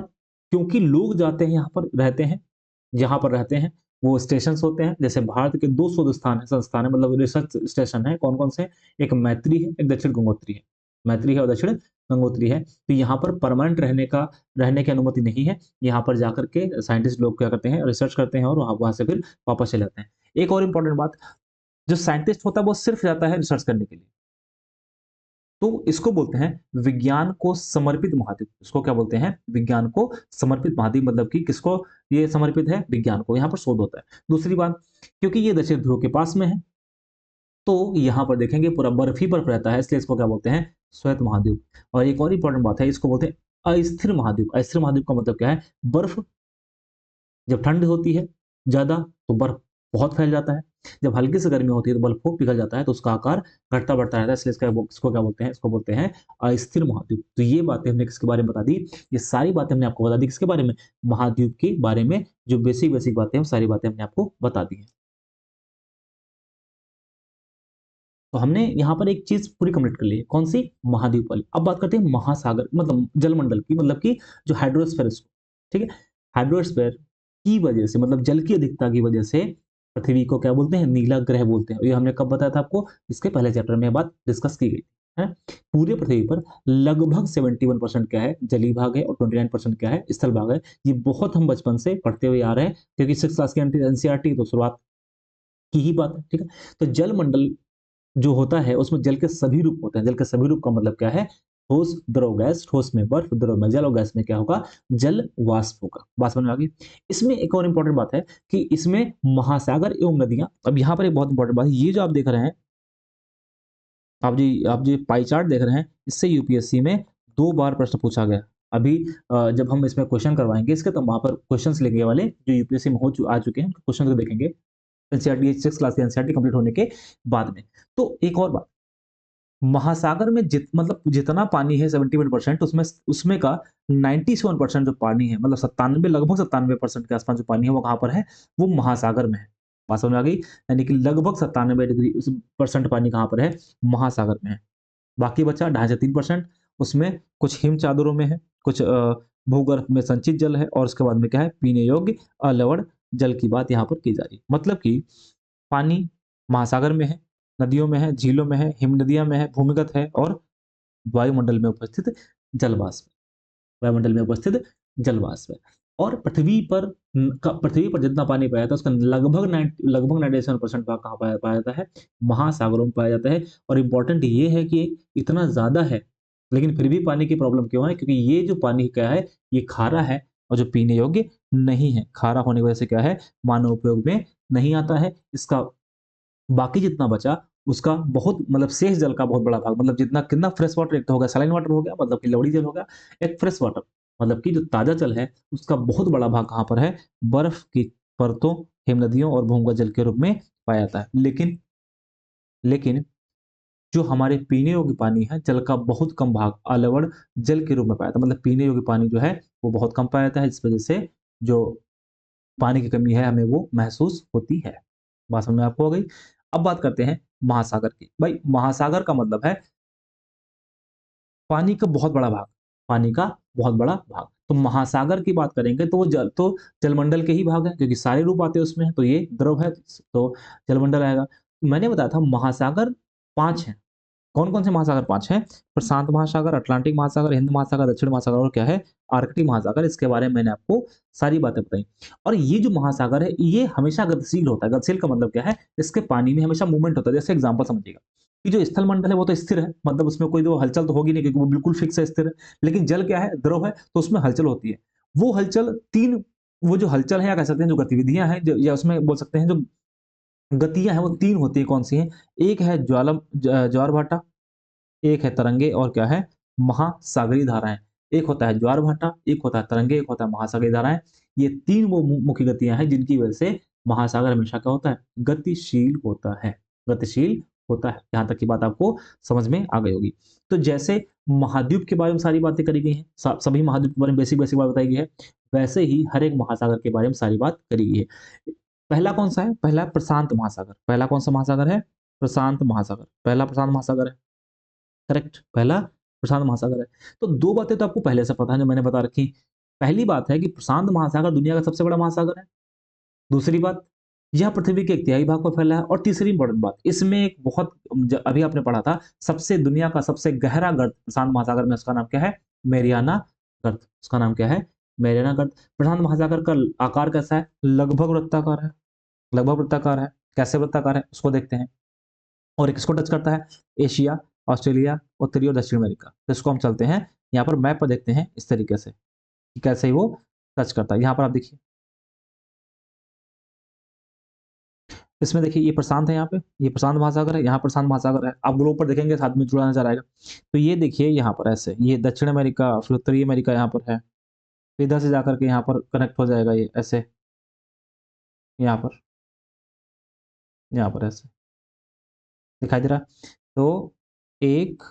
[SPEAKER 1] क्योंकि लोग जाते हैं यहाँ पर रहते हैं, जहां पर रहते हैं वो स्टेशन होते हैं। जैसे भारत के दो शोध स्थान है, संस्थान है, मतलब रिसर्च स्टेशन है। कौन कौन से? एक मैत्री है, एक दक्षिण गंगोत्री है। मैत्री है और दक्षिण गंगोत्री है। तो यहाँ पर परमानेंट रहने की अनुमति नहीं है। यहाँ पर जाकर के साइंटिस्ट लोग क्या करते हैं? रिसर्च करते हैं और वहां से फिर वापस चले जाते हैं। एक और इंपॉर्टेंट बात, जो साइंटिस्ट होता है वो सिर्फ जाता है रिसर्च करने के लिए, तो इसको बोलते हैं विज्ञान को समर्पित महाद्वीप। इसको क्या बोलते हैं? विज्ञान को समर्पित महाद्वीप। मतलब कि किसको ये समर्पित है? विज्ञान को। यहाँ पर शोध होता है। दूसरी बात, क्योंकि ये दक्षिण ध्रुव के पास में है, तो यहाँ पर देखेंगे पूरा बर्फ ही बर्फ रहता है, इसलिए इसको क्या बोलते हैं? श्वेत महाद्वीप। और एक और इंपॉर्टेंट बात है, इसको बोलते हैं अस्थिर महाद्वीप। अस्थिर महाद्वीप का मतलब क्या है? बर्फ जब ठंड होती है ज्यादा तो बर्फ बहुत फैल जाता है, जब हल्की से गर्मी होती है तो बर्फ को पिघल जाता है, तो उसका आकार घटता बढ़ता रहता है, इसलिए इसको क्या बोलते हैं? इसको बोलते हैं अस्थिर महाद्वीप। तो ये बातें हमने किसके बारे में बता दी? ये सारी बातें हमने आपको बता दी किसके बारे में? महाद्वीप के बारे में। जो बेसिक बेसिक बातें हैं, सारी बातें हमने आपको बता दी है। तो हमने यहाँ पर एक चीज पूरी कंप्लीट कर ली है, कौन सी? महाद्वीप वाली। अब बात करते हैं महासागर मतलब जलमंडल की, मतलब कि जो हाइड्रोस्फीयर है, ठीक है। हाइड्रोस्फीयर की वजह से, मतलब जल की अधिकता की वजह से पृथ्वी को क्या बोलते हैं? नीला ग्रह बोलते हैं। और ये हमने कब बताया था आपको? इसके पहले चैप्टर में यह बात डिस्कस की गई है। पूरे पृथ्वी पर लगभग 71% क्या है? जलीय भाग है, और 29% क्या है? स्थल भाग है। ये बहुत हम बचपन से पढ़ते हुए आ रहे हैं, क्योंकि 6 क्लास की एनसीईआरटी तो शुरुआत की ही बात है, ठीक है। तो जलमंडल जो होता है उसमें जल के सभी रूप होते हैं। जल के सभी रूप का मतलब क्या है? ठोस, द्रव, गैस। ठोस में बर्फ, द्रव में जल, और गैस में क्या होगा? जल वाष्प होगा। बात समझ में आ गई? इसमें एक और इंपॉर्टेंट बात है कि इसमें महासागर एवं नदियां। अब यहाँ पर एक बहुत इंपॉर्टेंट बात है, ये जो आप देख रहे हैं, आप जो पाई चार्ट देख रहे हैं, इससे यूपीएससी में 2 बार प्रश्न पूछा गया। अभी जब हम इसमें क्वेश्चन करवाएंगे इसके, तो वहां पर क्वेश्चन लेंगे वाले जो यूपीएससी में आ चुके हैं, क्वेश्चन को देखेंगे एनसीईआरटी 6 क्लास की एनसीईआरटी कंप्लीट होने के बाद में। तो एक और बात, महासागर में मतलब जितना पानी है 71%, उसमें उसमें का 97% जो पानी है, मतलब 97, लगभग 97% के आसपास जो पानी है वो कहाँ पर है? वो महासागर में है। बात समझ में आ गई? यानी कि लगभग 97% पानी कहाँ पर है? महासागर में है। बाकी बचा 2.5 से 3%, उसमें कुछ हिम चादरों में है, कुछ भूगर्भ में संचित जल है, और उसके बाद में क्या है? पीने योग्य अलवण जल की बात यहाँ पर की जा रही है। मतलब कि पानी महासागर में है, नदियों में है, झीलों में है, हिमनदियों में है, भूमिगत है, और वायुमंडल में उपस्थित जलवाष्प, वायुमंडल में उपस्थित जलवाष्प है। और पृथ्वी पर जितना पानी पाया जाता है उसका लगभग 97% भाग कहाँ पाया जाता है? महासागरों में पाया जाता है। और इम्पोर्टेंट ये है कि इतना ज्यादा है, लेकिन फिर भी पानी की प्रॉब्लम क्यों है? क्योंकि ये जो पानी क्या है? ये खारा है, और जो पीने योग्य नहीं है। खारा होने की वजह से क्या है? मानव उपयोग में नहीं आता है। इसका बाकी जितना बचा उसका बहुत मतलब शेष जल का बहुत बड़ा भाग, मतलब जितना कितना फ्रेश वाटर, एक तो हो गया सलाइन वाटर हो गया मतलब कि लवणी जल हो गया, एक फ्रेश वाटर मतलब कि जो ताज़ा जल है उसका बहुत बड़ा भाग कहाँ पर है, बर्फ की परतों, हिमनदियों और भूमिगत जल के रूप में पाया जाता है। लेकिन जो हमारे पीने योग्य पानी है, जल का बहुत कम भाग अलवण जल के रूप में पाया जाता है। मतलब पीने योग्य पानी जो है वो बहुत कम पाया जाता है, इस वजह से जो पानी की कमी है हमें वो महसूस होती है। बात समझ में आपको आ गई? अब बात करते हैं महासागर की। भाई महासागर का मतलब है पानी का बहुत बड़ा भाग, पानी का बहुत बड़ा भाग। तो महासागर की बात करेंगे तो वो जलमंडल के ही भाग है, क्योंकि सारे रूप आते हैं उसमें, तो ये द्रव है तो जलमंडल आएगा। मैंने बताया था महासागर 5 हैं। कौन-कौन से महासागर 5 हैं? प्रशांत महासागर, अटलांटिक महासागर, हिंद महासागर, दक्षिण महासागर और क्या है? आर्कटिक महासागर। इसके बारे में मैंने आपको सारी बातें बताई। और ये जो महासागर है, ये हमेशा गतिशील होता है। गतिशील का मतलब क्या है? इसके पानी में हमेशा मूवमेंट होता है। जैसे एग्जांपल समझिएगा, कि जो स्थल मंडल है वो तो स्थिर है, मतलब उसमें कोई तो हलचल तो होगी नहीं, क्योंकि वो बिल्कुल फिक्स है, स्थिर है। लेकिन जल क्या है? द्रव है, तो उसमें हलचल होती है। वो हलचल 3, वो जो हलचल है या कह सकते हैं जो गतिविधियाँ हैं, जो या उसमें बोल सकते हैं जो गतियाँ हैं, वो 3 होती हैं, कौन-सी हैं? एक है ज्वार-भाटा, एक है तरंगे और क्या है? महासागरीय धाराएँ। एक होता है ज्वार-भाटा, एक होता है तरंगे, एक होता है महासागरीय धाराएँ। ये 3 वो मुख्य गतियाँ हैं जिनकी वजह से महासागर हमेशा क्या होता है? गतिशील होता है, गतिशील होता है। यहाँ तक की बात आपको समझ में आ गई होगी। तो जैसे महाद्वीप के बारे में सारी बातें करी गई हैं, सभी महाद्वीप के बारे में बेसिक-बेसिक बात बताई गई है, वैसे ही हर एक महासागर के बारे में सारी बात करी गई है। पहला कौन-सा है? पहला प्रशांत महासागर। पहला कौन-सा महासागर है? प्रशांत महासागर। पहला प्रशांत महासागर है। करेक्ट, पहला प्रशांत महासागर है। तो 2 बातें तो आपको पहले से पता है जो मैंने बता रखी। पहली बात है कि प्रशांत महासागर दुनिया का सबसे बड़ा महासागर है। दूसरी बात, यह पृथ्वी के 1/3 भाग पर फैला है और तीसरी इम्पोर्टेंट बात, इसमें एक बहुत अभी आपने पढ़ा था, सबसे दुनिया का सबसे गहरा गर्त प्रशांत महासागर में, उसका नाम क्या है? मैरियाना गर्त। उसका नाम क्या है? मैरियाना गर्त। प्रशांत महासागर का आकार कैसा है? लगभग वृत्ताकार है। लगभग वृत्ताकार है। कैसे वृत्ताकार है? उसको देखते हैं। और ये किसको टच करता है? एशिया, ऑस्ट्रेलिया, उत्तरी और दक्षिण अमेरिका। तो इसको हम चलते हैं, यहाँ पर मैप पर देखते हैं इस तरीके से, कि कैसे ही वो टच करता है। यहाँ पर आप देखिए, इसमें देखिए ये प्रशांत है, यहाँ पे, ये प्रशांत महासागर है, यहाँ प्रशांत महासागर है। आप ग्लोब पर देखेंगे साथ में जुड़ा नज़र आएगा। तो ये देखिए यहाँ पर ऐसे, ये दक्षिण अमेरिका, फिर उत्तरी अमेरिका यहाँ पर है। फिर इधर से जाकर के यहाँ पर कनेक्ट हो जाएगा ये ऐसे, यहाँ पर ऐसे। दिखाई दे रहा है? तो 1,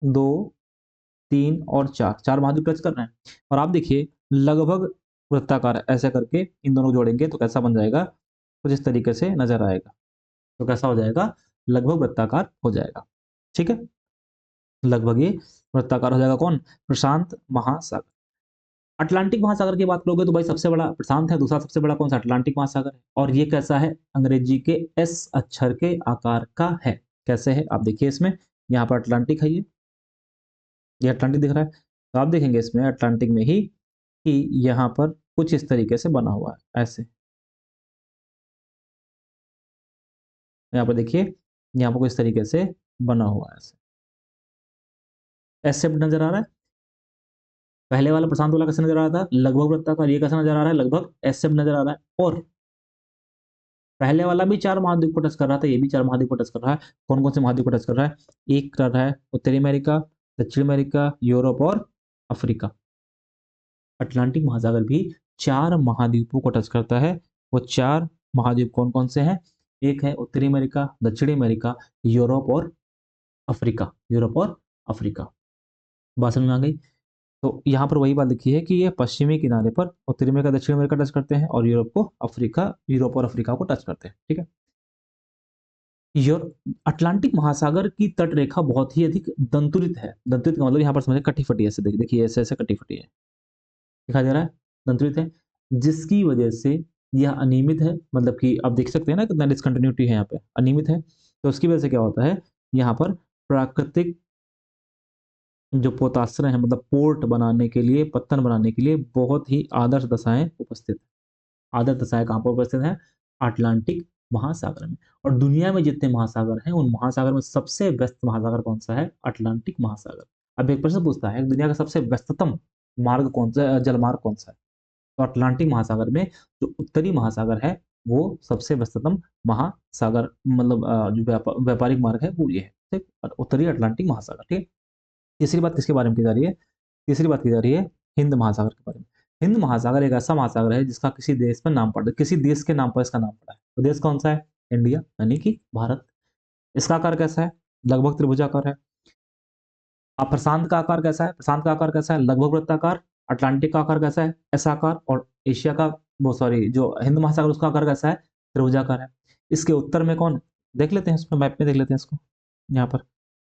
[SPEAKER 1] 2, 3 और 4, 4 महाद्वीप टच कर रहे हैं। और आप देखिए लगभग वृत्ताकार है, ऐसे करके इन दोनों को जोड़ेंगे तो कैसा बन जाएगा? कुछ इस तरीके से नज़र आएगा। तो कैसा हो जाएगा? लगभग वृत्ताकार हो जाएगा। ठीक है? लगभग ये वृत्ताकार हो जाएगा कौन? प्रशांत महासागर। अटलांटिक महासागर की बात करोगे तो भाई सबसे बड़ा प्रशांत है, दूसरा सबसे बड़ा कौन-सा? अटलांटिक महासागर है। और ये कैसा है? अंग्रेजी के एस अक्षर के आकार का है। कैसे है? आप देखिए इसमें, यहाँ पर अटलांटिक है ये अटलांटिक दिख रहा है। तो आप देखेंगे इसमें अटलांटिक में ही कि यहाँ पर कुछ इस तरीके से बना हुआ है, ऐसे। यहाँ पर देखिए, यहाँ पर कुछ इस तरीके से बना हुआ है ऐसे। एस शेप्ड नज़र आ रहा है? पहले वाला प्रशांत वाला कैसे नज़र आ रहा था? लगभग वृत्ताकार। ये कैसा नज़र आ रहा है? लगभग एस शेप्ड नज़र आ रहा है। और पहले वाला भी 4 महाद्वीप को टच कर रहा था, ये भी 4 महाद्वीप को टच कर रहा है। कौन-कौन से महाद्वीप को टच कर रहा है? एक कर रहा है उत्तरी अमेरिका, दक्षिण अमेरिका, यूरोप और अफ्रीका। अटलांटिक महासागर भी 4 महाद्वीपों को टच करता है। वो 4 महाद्वीप कौन-कौन से हैं? एक है उत्तरी अमेरिका, दक्षिणी अमेरिका, यूरोप और अफ्रीका। यूरोप और अफ्रीका। बात समझ में आ गई? तो यहाँ पर वही बात लिखी है कि ये पश्चिमी किनारे पर उत्तरी अमेरिका, दक्षिण अमेरिका टच करते हैं और यूरोप और अफ्रीका को टच करते हैं। ठीक है? यूर अटलांटिक महासागर की तट रेखा बहुत ही अधिक दंतुरित है। दंतुरित का मतलब यहाँ पर समझिए कटी-फटी ऐसे देखिए ऐसे-ऐसे कटी-फटी है। दिखाई दे रहा है? संतुलित है, जिसकी वजह से यह अनियमित है, मतलब कि आप देख सकते हैं ना कितना डिसकंटिन्यूटी है यहाँ पे, अनियमित है। तो उसकी वजह से क्या होता है, यहाँ पर प्राकृतिक जो पोताश्रय है, मतलब पोर्ट बनाने के लिए, पत्तन बनाने के लिए बहुत ही आदर्श दशाएँ उपस्थित हैं। आदर्श दशाएँ कहाँ पर उपस्थित हैं? अटलांटिक महासागर में। और दुनिया में जितने महासागर हैं, उन महासागर में सबसे व्यस्त महासागर कौन-सा है? अटलांटिक महासागर। अब एक प्रश्न पूछता है, दुनिया का सबसे व्यस्ततम मार्ग कौन-सा जलमार्ग कौन-सा है? तो अटलांटिक महासागर में जो उत्तरी महासागर है, वो सबसे व्यस्ततम महासागर मतलब जो व्यापारिक मार्ग है वो ये है, ठीक? और उत्तरी अटलांटिक महासागर, ठीक है? तीसरी बात किसके बारे में की जा रही है? तीसरी बात की जा रही है हिंद महासागर के बारे में। हिंद महासागर एक ऐसा महासागर है जिसका किसी देश पर नाम पड़ा, किसी देश के नाम पर इसका नाम पड़ा है। तो देश कौन सा है? इंडिया, यानी कि भारत। इसका आकार कैसा है? लगभग त्रिभुजाकार है। अब प्रशांत का आकार कैसा है? प्रशांत का आकार कैसा है? लगभग वृत्ताकार। अटलांटिक का आकार कैसा है? ऐसा आकार। और एशिया का, वो सॉरी, जो हिंद महासागर उसका आकार कैसा है? त्रिभुजाकार है। इसके उत्तर में कौन? देख लेते हैं, इसमें मैप में देख लेते हैं इसको। यहाँ पर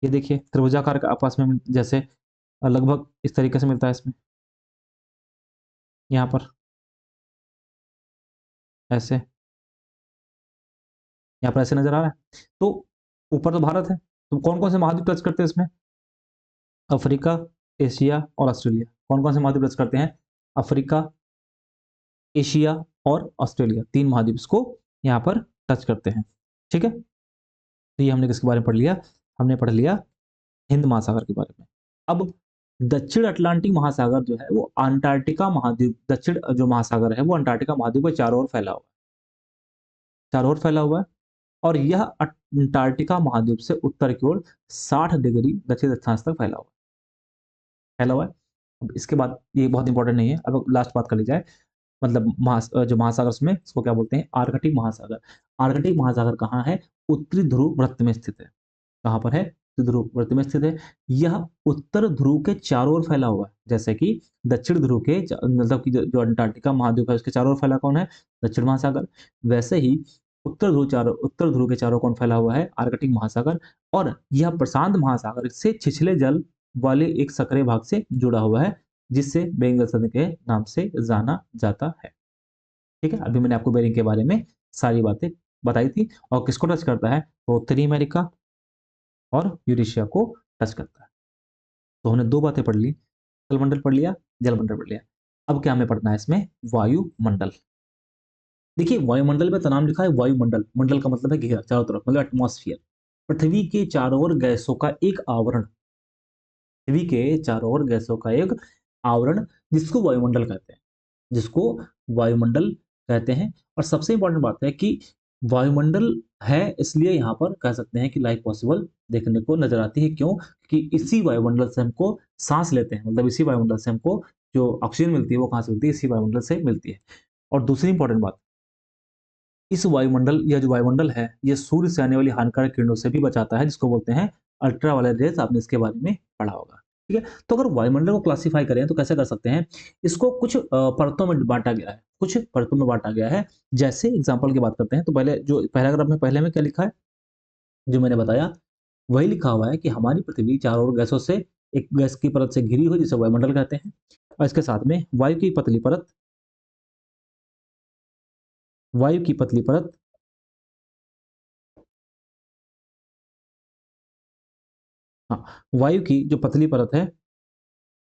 [SPEAKER 1] ये देखिए त्रिभुजाकार का आपस में जैसे लगभग इस तरीके से मिलता है इसमें, यहाँ पर ऐसे, यहाँ पर ऐसे नजर आ रहा है। तो ऊपर तो भारत है, तो कौन कौन से महाद्वीप टच करते हैं इसमें? अफ्रीका, एशिया और ऑस्ट्रेलिया। कौन कौन से महाद्वीप टच करते हैं? अफ्रीका, एशिया और ऑस्ट्रेलिया, तीन महाद्वीप इसको यहाँ पर टच करते हैं, ठीक है? तो ये हमने किसके बारे में पढ़ लिया? हमने पढ़ लिया हिंद महासागर के बारे में। अब दक्षिण अटलांटिक महासागर जो है वो अंटार्कटिका महाद्वीप, दक्षिण जो महासागर है वो अंटार्कटिका महाद्वीप के चारों ओर फैला हुआ है, चारों ओर फैला हुआ है। और यह अंटार्कटिका महाद्वीप से उत्तर की ओर 60 डिग्री दक्षिण अक्षांश तक फैला हुआ है। अब इसके बाद ये बहुत इंपॉर्टेंट नहीं है, अब लास्ट बात कर ली जाए, मतलब जो महासागर उसमें इसको क्या बोलते हैं? आर्कटिक महासागर। आर्कटिक महासागर कहाँ है? उत्तरी ध्रुव वृत्त में स्थित है। कहाँ पर है? उत्तरी ध्रुव वृत्त में स्थित है। यह उत्तर ध्रुव के चारों ओर फैला हुआ है, जैसे कि दक्षिण ध्रुव के मतलब कि जो अंटार्कटिका महाद्वीप है उसके चारों ओर फैला कौन है? दक्षिण महासागर। वैसे ही उत्तर ध्रुव के चारों कौन फैला हुआ है? आर्कटिक महासागर। और यह प्रशांत महासागर से छिछले जल वाले एक सक्रिय भाग से जुड़ा हुआ है, जिससे बेरिंग जल के नाम से जाना जाता है, ठीक है? अभी मैंने आपको बेरिंग के बारे में सारी बातें बताई थी। और किसको टच करता है? तो उत्तरी अमेरिका और यूरेशिया को टच करता है। तो हमने दो बातें पढ़ ली, स्थलमंडल पढ़ लिया, जलमंडल पढ़ लिया। अब क्या हमें पढ़ना है इसमें? वायुमंडल। देखिए वायुमंडल में तो नाम लिखा है वायुमंडल, मंडल का मतलब है घेरा, चारों तरफ, मतलब एटमॉस्फेयर। पृथ्वी के चारों ओर गैसों का एक आवरण, पृथ्वी के चारों ओर गैसों का एक आवरण, जिसको वायुमंडल कहते हैं, जिसको वायुमंडल कहते हैं। और सबसे इंपॉर्टेंट बात है कि वायुमंडल है इसलिए यहाँ पर कह सकते हैं कि लाइफ पॉसिबल देखने को नजर आती है। क्यों? कि इसी वायुमंडल से हमको सांस लेते हैं, मतलब इसी वायुमंडल से हमको जो ऑक्सीजन मिलती है वो कहाँ से मिलती है? इसी वायुमंडल से मिलती है। और दूसरी इंपॉर्टेंट बात, इस वायुमंडल या जो वायुमंडल है ये सूर्य से आने वाली हानिकारक किरणों से भी बचाता है, जिसको बोलते हैं अल्ट्रावायलेट रेज। आपने इसके बारे में पढ़ा होगा, ठीक है? तो अगर वायुमंडल को क्लासिफाई करें तो कैसे कर सकते हैं? इसको कुछ परतों में बांटा गया है, कुछ परतों में बांटा गया है। जैसे एग्जांपल की बात करते हैं तो पहले जो पैराग्राफ में पहले में क्या लिखा है, जो मैंने बताया वही लिखा हुआ है कि हमारी पृथ्वी चारों ओर गैसों से, एक गैस की परत से घिरी हुई जिसे वायुमंडल कहते हैं। और इसके साथ में वायु की पतली परत, वायु की पतली परत, हाँ, वायु की जो पतली परत है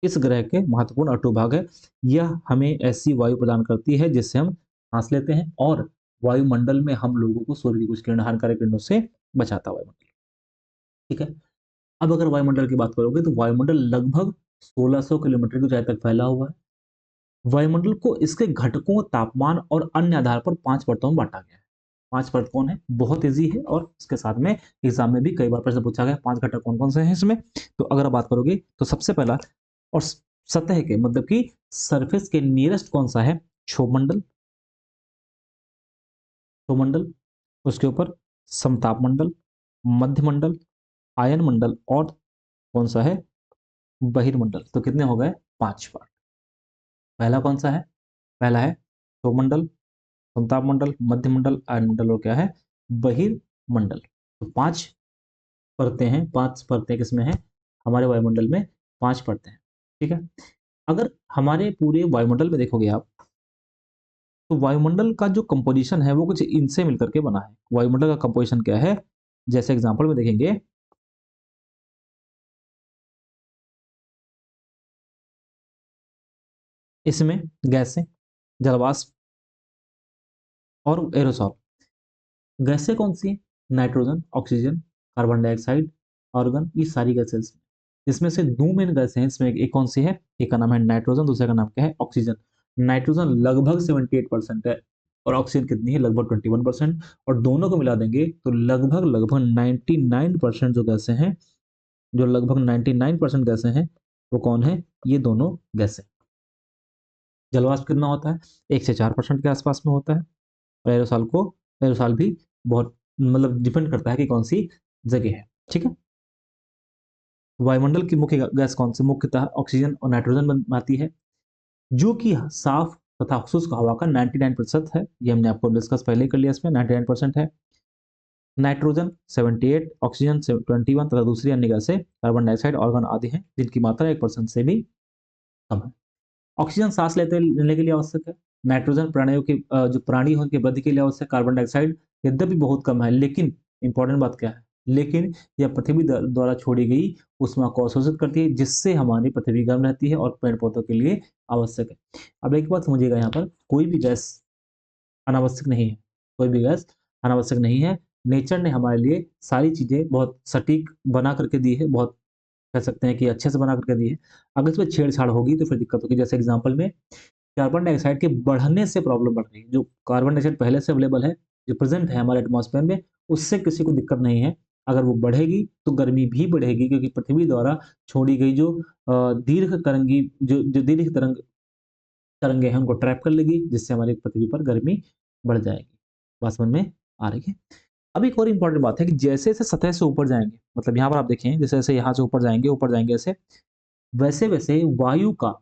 [SPEAKER 1] इस ग्रह के महत्वपूर्ण अटुभाग है। यह हमें ऐसी वायु प्रदान करती है जिससे हम सांस लेते हैं, और वायुमंडल में हम लोगों को सूर्य की कुछ किरण, हानिकारक किरणों से बचाता है वायुमंडल, ठीक है? अब अगर वायुमंडल की बात करोगे तो वायुमंडल लगभग 1600 किलोमीटर की ऊंचाई तक फैला हुआ है। वायुमंडल को इसके घटकों, तापमान और अन्य आधार पर 5 परतों में बांटा गया है। 5 परत कौन है? बहुत ईजी है, और इसके साथ में एग्जाम में भी कई बार प्रश्न पूछा गया 5 घटक कौन कौन से हैं इसमें। तो अगर आप बात करोगे तो सबसे पहला, और सतह के मतलब कि सरफेस के नियरेस्ट कौन सा है? क्षोभमंडल, क्षोभमंडल। उसके ऊपर समताप मंडल, मध्यमंडल, आयन मंडल, और कौन सा है? बहिर्मंडल। तो कितने हो गए? 5 पार्ट। पहला कौन सा है? पहला है क्षोभमंडल, समताप मंडल, मध्यमंडल, आयन मंडल, और क्या है? बहिर्मंडल। तो 5 परतें हैं, 5 परतें किसमें हैं? हमारे वायुमंडल में 5 परतें हैं, ठीक है? अगर हमारे पूरे वायुमंडल में देखोगे आप, तो वायुमंडल का जो कंपोजिशन है वो कुछ इनसे मिलकर के बना है। वायुमंडल का कंपोजिशन क्या है? जैसे एग्जांपल में देखेंगे, इसमें गैसें, जलवाष्प और एरोसॉल। गैसें कौन सी हैं? Nitrogen, oxygen, carbon dioxide, argon, ये सारी गैसें। इसमें से दो मेन गैसें हैं, इसमें एक कौन सी है? एक का नाम है नाइट्रोजन, दूसरे का नाम क्या है? ऑक्सीजन। नाइट्रोजन लगभग 78% है, और ऑक्सीजन कितनी है, लगभग 21%। और दोनों को मिला देंगे तो लगभग लगभग 99% जो गैसें हैं, जो लगभग 99% गैसें हैं, वो कौन है, ये दोनों गैसें। जलवाष्प कितना होता है, 1 से 4% के आसपास में होता है। और एरोसॉल भी बहुत मतलब डिपेंड करता है कि कौन सी जगह है। ठीक है। वायुमंडल की मुख्य गैस कौन सी, मुख्यतः ऑक्सीजन और नाइट्रोजन बनाती है, जो कि साफ तथा शुष्क हवा का 99% है। ये हमने आपको डिस्कस पहले ही कर लिया, इसमें 99% है। नाइट्रोजन 78, ऑक्सीजन 21 तथा दूसरी अन्य गैसें कार्बन डाइऑक्साइड, ऑर्गन आदि हैं जिनकी मात्रा 1% से भी कम है। ऑक्सीजन सांस लेने के लिए आवश्यक है। नाइट्रोजन प्राणियों के जो प्राणी हैं उनकी वृद्धि के लिए आवश्यक। कार्बन डाइऑक्साइड यद्यपि बहुत कम है, लेकिन इंपॉर्टेंट बात क्या है, लेकिन यह पृथ्वी द्वारा छोड़ी गई ऊष्मा को अवशोषित करती है, जिससे हमारी पृथ्वी गर्म रहती है और पेड़ पौधों के लिए आवश्यक है। अब एक बात समझिएगा, यहाँ पर कोई भी गैस अनावश्यक नहीं है, कोई भी गैस अनावश्यक नहीं है। नेचर ने हमारे लिए सारी चीजें बहुत सटीक बना करके दी है, बहुत कह सकते हैं कि अच्छे से बना करके दी है। अगर इसमें छेड़छाड़ होगी तो फिर दिक्कत होगी। जैसे एग्जांपल में कार्बन डाइऑक्साइड के बढ़ने से प्रॉब्लम बढ़ रही है। जो कार्बन डाइऑक्साइड पहले से अवेलेबल है, जो प्रेजेंट है हमारे एटमॉस्फेयर में, उससे किसी को दिक्कत नहीं है। अगर वो बढ़ेगी तो गर्मी भी बढ़ेगी, क्योंकि पृथ्वी द्वारा छोड़ी गई जो दीर्घ तरंगी जो दीर्घ तरंगे हैं उनको ट्रैप कर लेगी, जिससे हमारी पृथ्वी पर गर्मी बढ़ जाएगी। बात समझ में आ रही है। अब एक और इंपॉर्टेंट बात है कि जैसे जैसे सतह से ऊपर जाएंगे, मतलब यहाँ पर आप देखें, जैसे जैसे यहाँ से ऊपर जाएंगे ऐसे, वैसे वैसे वायु का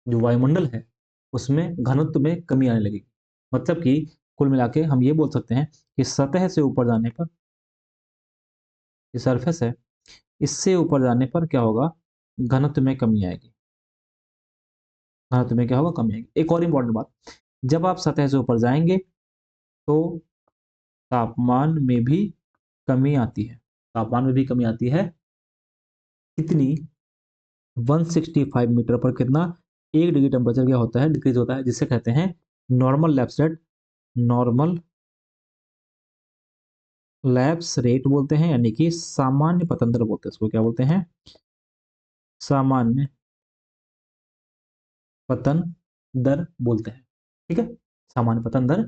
[SPEAKER 1] जो वायुमंडल है उसमें घनत्व में कमी आने लगेगी। मतलब कि कुल मिला के हम ये बोल सकते हैं कि सतह से ऊपर जाने पर, ये सरफेस है, इससे ऊपर जाने पर क्या होगा, घनत्व में कमी आएगी। घनत्व में क्या होगा, कमी आएगी। एक और इंपॉर्टेंट बात, जब आप सतह से ऊपर जाएंगे तो तापमान में भी कमी आती है। तापमान में भी कमी आती है। कितनी, 165 मीटर पर कितना, 1 डिग्री टेम्परेचर क्या होता है, डिक्रीज होता है, जिसे कहते हैं normal lapse rate. Normal lapse rate बोलते हैं, यानी कि सामान्य पतन दर बोलते हैं इसको। क्या बोलते हैं, सामान्य पतन दर बोलते हैं। ठीक है, सामान्य पतन दर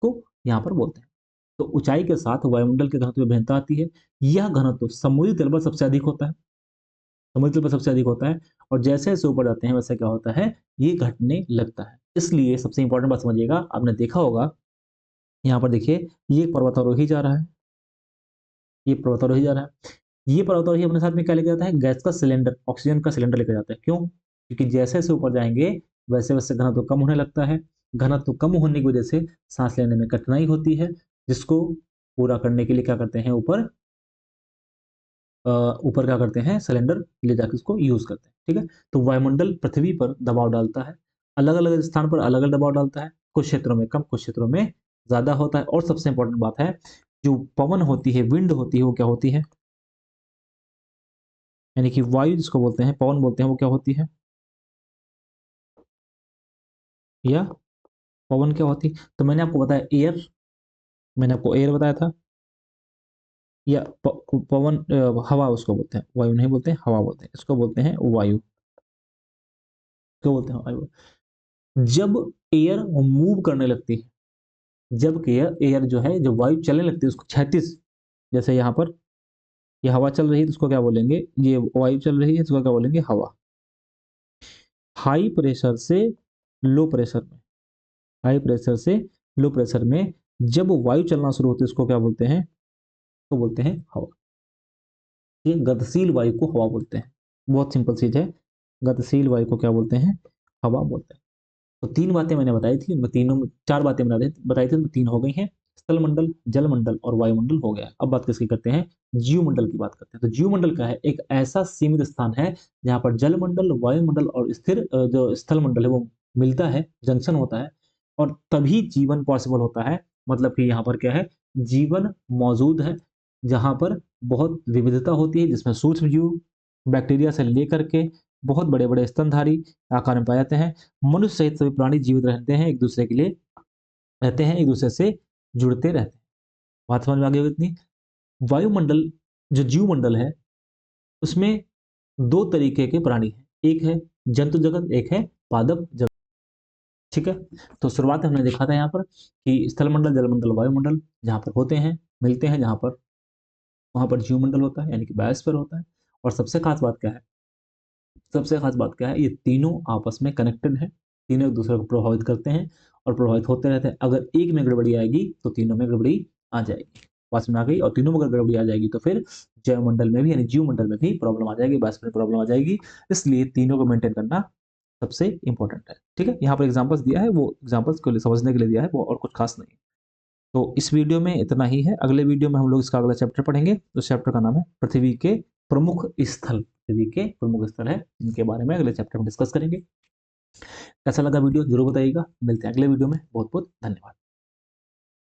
[SPEAKER 1] को यहाँ पर बोलते हैं। तो ऊंचाई के साथ वायुमंडल के घनत्व में भिन्नता आती है। यह घनत्व समुद्री तल पर सबसे अधिक होता है, समुद्र पर सबसे अधिक होता है। और जैसे जैसे ऊपर जाते हैं वैसे क्या होता है, ये घटने लगता है। इसलिए सबसे इंपॉर्टेंट बात समझिएगा, आपने देखा होगा यहाँ पर देखिए, ये पर्वतारोही जा रहा है, ये पर्वतारोही जा रहा है। ये पर्वतारोही अपने साथ में क्या लेके जाता है, गैस का सिलेंडर, ऑक्सीजन का सिलेंडर लेकर जाता है। क्यों, क्योंकि जैसे जैसे ऊपर जाएंगे वैसे वैसे घनत्व कम होने लगता है। घनत्व कम होने की वजह से सांस लेने में कठिनाई होती है, जिसको पूरा करने के लिए क्या करते हैं, ऊपर क्या करते हैं, सिलेंडर ले जाकर इसको यूज करते हैं। ठीक है, तो वायुमंडल पृथ्वी पर दबाव डालता है, अलग अलग स्थान पर अलग अलग दबाव डालता है। कुछ क्षेत्रों में कम, कुछ क्षेत्रों में ज्यादा होता है। और सबसे इंपॉर्टेंट बात है, जो पवन होती है, विंड होती है, वो क्या होती है, यानी कि वायु जिसको बोलते हैं, पवन बोलते हैं, वो क्या होती है, या पवन क्या होती है। तो मैंने आपको बताया एयर, मैंने आपको एयर बताया था। या पवन, हवा उसको बोलते हैं, वायु नहीं बोलते हैं, हवा बोलते हैं, इसको बोलते हैं वायु। क्यों बोलते हैं वायु, जब एयर मूव करने लगती है, जब एयर एयर जो है, जब वायु चलने लगती है उसको क्षैतिज, जैसे यहाँ पर ये हवा चल रही है तो उसको क्या बोलेंगे, ये वायु चल रही है इसको क्या बोलेंगे, हवा। हाई प्रेशर से लो प्रेशर में, हाई प्रेशर से लो प्रेशर में जब वायु चलना शुरू होती है उसको क्या बोलते हैं, तो बोलते हैं हवा। ये गतिशील वायु को हवा बोलते हैं। बहुत सिंपल चीज है, गतिशील वायु को क्या बोलते हैं, हवा बोलते हैं। तो तीन बातें मैंने बताई थी, उनमें तीनों, चार बातें बताई थी, उनमें तीन हो गई हैं। स्थल मंडल, जल मंडल और वायुमंडल हो गया। अब बात किसकी करते हैं, जीव मंडल की बात करते हैं। तो जीव मंडल क्या है, एक ऐसा सीमित स्थान है जहाँ पर जल मंडल, वायुमंडल और स्थिर जो स्थल मंडल है वो मिलता है, जंक्शन होता है, और तभी जीवन पॉसिबल होता है। मतलब कि यहाँ पर क्या है, जीवन मौजूद है, जहाँ पर बहुत विविधता होती है, जिसमें सूक्ष्म जीव, बैक्टीरिया से लेकर के बहुत बड़े बड़े स्तनधारी आकार में पाए जाते हैं। मनुष्य सहित सभी प्राणी जीवित रहते हैं, एक दूसरे के लिए रहते हैं, एक दूसरे से जुड़ते रहते हैं। बात समझ में आ गई होगी इतनी। वायुमंडल, जो जीव मंडल है, उसमें दो तरीके के प्राणी हैं, एक है जंतु जगत, एक है पादप जगत। ठीक है, तो शुरुआत में हमने देखा था यहाँ पर कि स्थलमंडल, जलमंडल, वायुमंडल जहाँ पर होते हैं, मिलते हैं जहाँ पर, वहाँ पर जीवमंडल होता है, यानी कि बायोस्फीयर होता है। और सबसे खास बात क्या है, सबसे खास बात क्या है, ये तीनों आपस में कनेक्टेड हैं, तीनों एक दूसरे को प्रभावित करते हैं और प्रभावित होते रहते हैं। अगर एक में गड़बड़ी आएगी तो तीनों में गड़बड़ी आ जाएगी, पास में आ गई, और तीनों में अगर गड़बड़ी आ जाएगी तो फिर जैवमंडल में भी, यानी जीवमंडल में भी प्रॉब्लम आ जाएगी, बायोस्फीयर में प्रॉब्लम आ जाएगी। इसलिए तीनों को मेंटेन करना सबसे इंपॉर्टेंट है। ठीक है, यहाँ पर एग्जाम्पल्स दिया है, वो एग्जाम्पल्स को समझने के लिए दिया है, वो और कुछ खास नहीं। तो इस वीडियो में इतना ही है। अगले वीडियो में हम लोग इसका अगला चैप्टर पढ़ेंगे। उस चैप्टर का नाम है पृथ्वी के प्रमुख स्थल। पृथ्वी के प्रमुख स्थल है, इनके बारे में अगले चैप्टर में डिस्कस करेंगे। कैसा लगा वीडियो जरूर बताइएगा। मिलते हैं अगले वीडियो में। बहुत बहुत धन्यवाद।